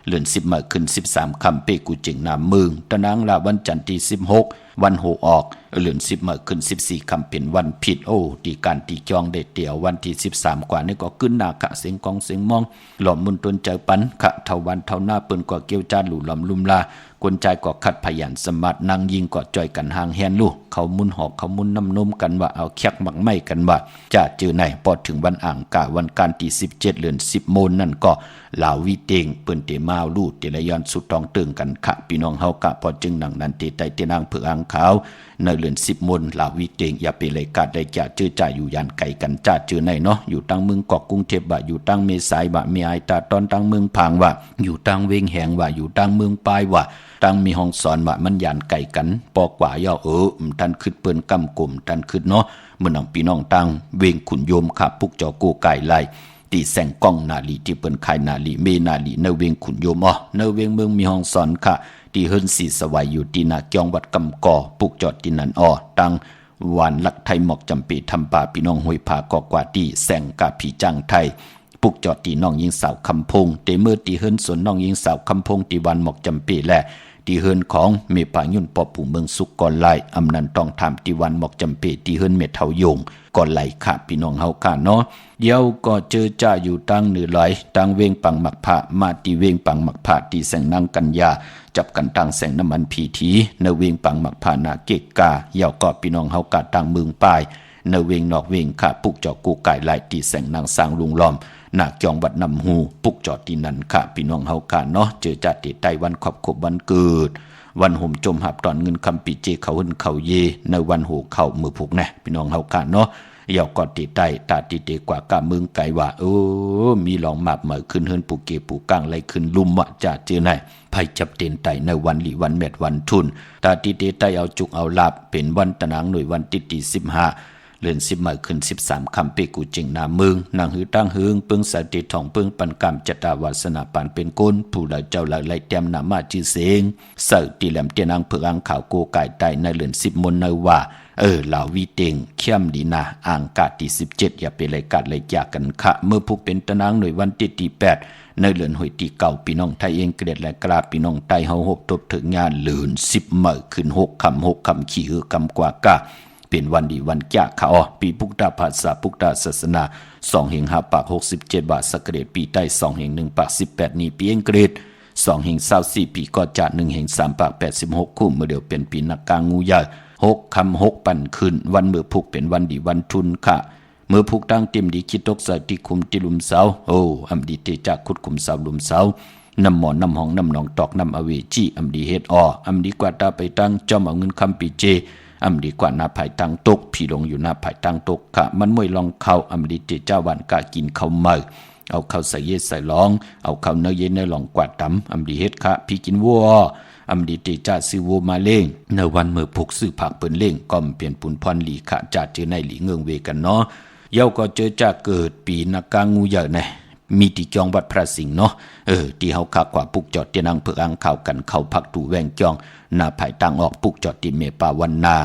เดือน10มื้อขึ้น13ค่ำเปกูจึงนามมึงตะนังละวันจันทร์ที่16วันโหออกเดือน10มื้อขึ้น14ค่ำเป็นวันผิดที่การตีจองได้เตี่ยววันที่13กว่านี่ก็ขึ้นหน้าคะเสียงกองเสียงมองหล่อมมุนตนใจปันคะเท่าวันเท่าหน้าเปิ้นก็เกี่ยวจานหลู่หลอมลุมลากวนใจก็ขัดพยันสมัดนางยิงก็จ่อยกันห่างแฮนลูกเขามุนหอกเขามุนน้ำนมกันว่าเอาแคกหมักไม่กันว่าจะเจอไหนพอถึงวันอ่างกะวันการที่17เดือน10โมงนั่นก็ลาววิเตงเปิ้นเตมาลู่เตละยอนสุดทองตึงกันค่ะพี่น้องเฮากะพอจึงหนังนั้นเตไตเตนางเผืออ่างขาวในเดือน10โมงลาววิเตงอย่าไปเลยกาดได้จะเจอจ่ายอยู่ยันไก่กันจ้าเจอไหนเนาะอยู่ตั้งเมืองเกาะกรุงเทพว่าอยู่ตั้งเมษายว่ามีไอตาตอนตั้งเมืองพางว่าอยู่ตั้งเวงแหงว่าอยู่ตั้งเมืองปายว่าตั้งมีห้องสอนว่ามันยันไก่กันปอกว่าย่อท่านขึ้นเปิ้นกำกลุ่มท่านขึ้นเนาะเมื่อน้องพี่น้องตั้งเวงขุนโยมขับปุกจอโกไก่ไล่ตีแสงกล้องนาลีที่เปิ้นขายนาลีเมนาลีเนเวงขุนโยมเนเวงเมืองมีห้องสอนค่ะที่เฮิรนสีสวัยอยู่ที่นาเกียงวัดกำกอปุกจอดที่นั่นตั้งวานลักไทยหมอกจำปีทำป่าพี่น้องห้วยผากอกว่าที่แสงกาผีจังไทยปุกจอดที่น้องยิงสาวคำพงเตเมื่อที่เฮิรนสวนน้องยิงสาวคำพงที่วันหมอกจำปีและที่เฮิรนของเมปายุ่นปอผู้เมืองสุกก่อนไล่อำนันต้องทำที่วันหมอกจำปีที่เฮิรนเมเทาโยงก่อนไล่ค่ะพี่น้องเฮาค่ะเนาะเดี๋ยวก็เจอจ้าอยู่ตั้งเหนือไหลตั้งเวงปังหมักผ้ามาที่เวงปังหมักผ้าที่แสงนางกัญญาจับกันตั้งแสงน้ำมันผีทีเนเวงปังหมักผ้านาเกกาเยาวก็พี่น้องเฮากะตั้งเมืองปายเนเวงนอกเวงค่ะปุกจอกูไก่ไล่ที่แสงนางสร้างลุงล้อมนาจองวัดนำหูปุกจอดที่นั่นค่ะพี่น้องเฮาค่ะเนาะเจอจัดที่ใต้วันครอบครัววันเกิดวันห่มจมหับตอนเงินคำปีเจเขาหึนเขาเยในวันหูเขามือผูกแน่พี่น้องเฮาค่ะเนาะเยาวก็ติดใต้ตาติเตกว่ากะเมืองไก่ว่ามีหลองหมากเหมยขึ้นเฮินปูเกปูก้างไหลขึ้นลุ่มวะจะเจอไหนไผจับเต็นไตในวันหลีวันแมดวันทุนตาติเตไตเอาจุกเอาลาบเป็นวันตะนางหน่วยวันติตี15เดือน10มื้อขึ้น13ค่ำเปกูจิงนาเมืองนางหือตั้งหึงปึงสติทองปึงปันกามจตาวาสนาปานเป็นก้นผู้ใดเจ้าละไลแต้มนามาชื่อเสงเสิร์ตีแหลมเตียนางเผืออังขาวโกไก่ไตในเดือน10มนในว่า ลาววีเต็งเข้มดีนะอ่างกาที่17อย่าไปเลยกัดเลยจากกันค่ะเมื่อผู้เป็นตะนางหน่วยวันที่8ในเลือนหวยที่เก่าพี่น้องไทยเองเกลียดและกราบพี่น้องไทยเฮาหบทบถึงงานเลือน10มื้อขึ้น6 ค่ำขี่ฮือกำกว่ากะเป็นวันดีวันแก่ค่ะปีพุทธภาษาพุทธศาสนา2เฮง5ปาก67บาทสกเกตปีใต้2เฮง1ปาก18นี้ปีอังกฤษ2เฮง24ปีก็จะ1เฮง3ปาก86คู่เมื่อเดียวเป็นปีนักกางูใหญ่6 ค่ำ 6 ปั่นขึ้นวันเมื่อพุกเป็นวันดีวันทุนค่ะเมื่อพุกตั้งเต็มดีคิดตกใส่ที่คุมที่ลุมเสาอำดีเตจากขุดคุมเสาลุมเสานำหมอนำห้องนำหนองตอกนำอเวจีอำดีเฮ็ดอำดีกว่าตาไปตั้งจอมเอาเงินคำปีเจอำดีกว่าหน้าภายตั้งตกพี่ลงอยู่หน้าภายตั้งตกค่ะมันมวยลองเข้าอำดีเตเจ้าวันกะกินข้าวเมื่อเอาข้าวใส่เย็ดใส่ร้องเอาข้าวเนื้อเย็นในหลองกวาดตำอำดีเฮ็ดค่ะพี่กินวัวอำดีเตจ่าซื้อวัวมาเล่งในวันเมื่อพุกซื้อผักเปิ้นเล่งก็เปลี่ยนปุนพรหลีค่ะจ่าเจอในหลีเงืองเวกันเนาะเย้าก็เจอจากเกิดปีนักกางูใหญ่ในมีที่จองวัดพระสิงห์เนาะที่เฮาคักกว่าปุกจอดเตียนังเพื่ออังข่าวกันเข้าพักตู่แวงจองหน้าภายตั้งออกปุกจอดที่เมปาวันนา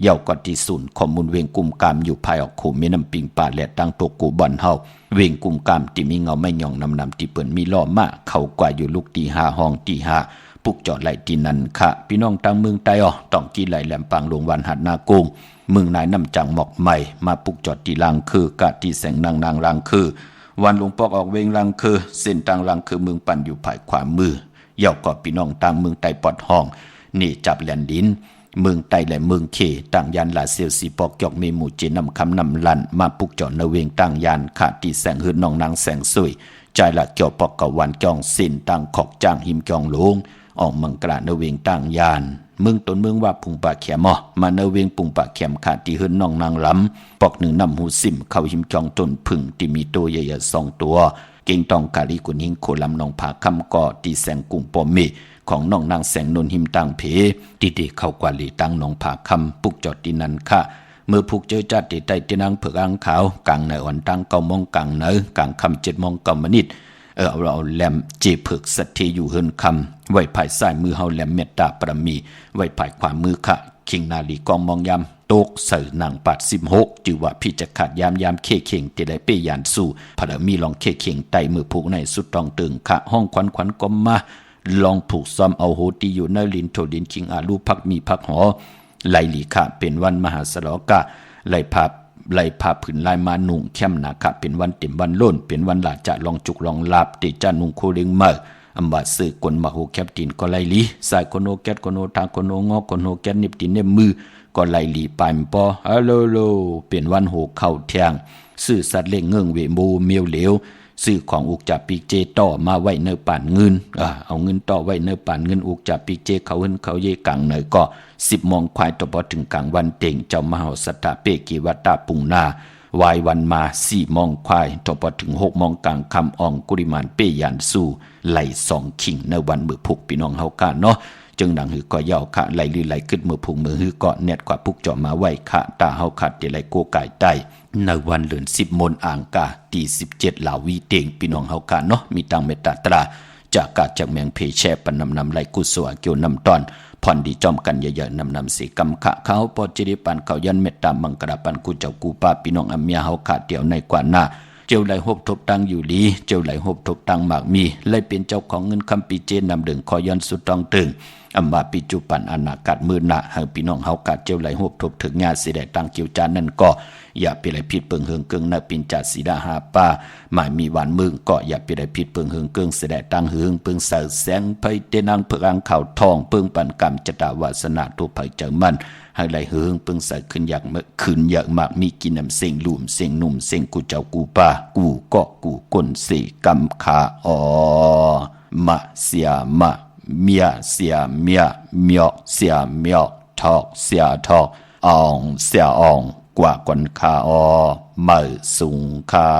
เย้าก็ที่ศูนย์ข้อมูลเวงกุมกามอยู่ภายออกขู่แม่น้ำปิงป่าและตั้งตกกูบ่อนเฮาเวงกุมกามที่มีเงาไม่ย่องนำที่เปิ้นมีล้อมาเข้ากว่าอยู่ลูกตี5ห้องตี5ปุกจอดไหลที่นั่นค่ะพี่น้องตั้งเมืองใต้ต้องกี่ไหลแหลมปางลงวันหัดนากุงเมืองนายน้ำจังหมอกใหม่มาปุกจอดที่ลางคือกะที่แสงนางลางคือวันหลวงปอกออกเวงลางคือเส้นทางลางคือเมืองปั่นอยู่ภายขวามือเย่าก็พี่น้องตั้งเมืองใต้ปอดห้องนี่จับแหลนดินเมืองใต้และเมืองเคต่างยานลาเซียวสีปอกจอกเมหมู่เจนำคำนำลันมาปุกจอดในเวงต่างยานขาที่แสงหืนน้องนางแสงสวยใจละเกี่ยวปอกกะวันจองเส้นต่างขอกจ้างหิมจองหลวงออกมังกราในเวงต่างยานเมืองตนเมืองว่าพุงปากแขมมาเนเวงปุงปากแขมขาดที่หืนน้องนางล้ำปอกหนึ่งนำหูซิมเข้าหิมจองต้นพึ่งที่มีตัวใหญ่ๆ2ตัวเก่งตองกาลีกุนหิงโคลำนองผาคำก่อที่แสงกุ่งปอมเมของน้องนางแสงนนหิมตังเพที่เด็กเข้ากว่าลีตั้งน้องผาคำปุกจอดที่นั่นค่ะเมื่อผูกเจอจัดที่ใต้ที่นางเผือกอังขาวกลางในวันตั้ง9 โมงกลางเนกลางคำ7 โมง9 มนิดเราแหลมเจเผือกสัตเทอยู่เฮินคำไว้ภายซ้ายมือเฮาแหลมเมตตาปรมีไว้ภายขวามือค่ะคิงนาลีกองมองยำโตกเสือนางปัด16จือว่าพี่จะขาดยามเคเข่งเตไดเปยานสู่พระมีลองเคเข่งไตมือผูกในสุดตองตึงค่ะห้องขวัญก็มาลองผูกซ้อมเอาโหตีอยู่ในลินโทดินคิงอาลูพักมีพักหอไลลีค่ะเป็นวันมหาสลกะไลพาผืนลายมานุ่งเข้มหนาค่ะเป็นวันเต็มวันล้นเป็นวันหลาจะลองจุกลองลาบเตจานุ่งโคเลิงเมื่ออัมบาซื้อกลมาโฮแคปตินก็ไลลีสายคนโอแกตคนโอทางคนโองอคนโอแกตนิบตินเนมือก็ไลลีปายปอฮัลโหลเป็นวันโหเข้าแทงซื้อสัตว์เล่งเงื่องเวโมเมียวเหลวซื้อของอุกจับปีเจต่อมาไว้เนป่านเงินเอาเงินต่อไว้เนป่านเงินอุกจับปีเจเขาเฮินเขาเยกังเนก็10 โมงควายต่อพอถึงกลางวันเต่งเจ้ามหาสัตตาเปกีวัตตาปุงนาวายวันมา4 โมงควายต่อพอถึง6 โมงกลางคำอ่องกุริมานเปยานสู่ไหล2 ขิงในวันมือพุกพี่น้องเฮากันเนาะจึงดังหือก็ยาวค่ะไหลลือไหลขึ้นมือพุงมือหือก็เน็ดกว่าพุกเจาะมาไว้ค่ะตาเฮาขัดจะไหลโกไก่ใต้ในวันเลือน10 มนอ่างกาตี17ลาวีเต็งพี่น้องเฮากันเนาะมีตังเมตตาตราจากกาจากแมงเพแช่ปนำไหลกุศลเกี่ยวนำตอนผ่อนดีจอมกันเยอะๆนำสีกำขะเขาปอจิริปันเขายันเมตตามังกรปันกูเจ้ากูป้าพี่น้องอเมียเฮาขาดเดียวในกว่าหน้าเจ้าไหลหบทบตังอยู่ลีเจ้าไหลหบทบตังหมากมีเลยเป็นเจ้าของเงินคำปีเจนำดึงคอยันสุดตองตึงอำมาปิจุปันอนาคตมือหน้าให้พี่น้องเฮาขาดเจ้าไหลหบทบถึงงานสิได้ตังเกี่ยวจานนั่นก็อย่าไปไหลผิดเปิงเฮืองเกิงนักปินจัดสีดาหาป้าหมายมีหวานมึงก็อย่าไปไหลผิดเปิงเฮืองเกิงสิได้ตังเฮืองเปิงเสาแสงไผเตนังเพิงอังข่าวทองเปิงปันกรรมจตาวาสนาทุไผเจอมันให้ไหลเฮืองเปิงใส่ขึ้นอยากมากมีกินน้ำเสียงลุ่มเสียงนุ่มเสียงกูเจ้ากูป้ากูก็กูก้นเสกำขามาเสียมาเมียเสียเมียเมียเสียเมียทอกเสียทอกอ่องเสียอ่องกว่ากวนคาเมื่อสูงคา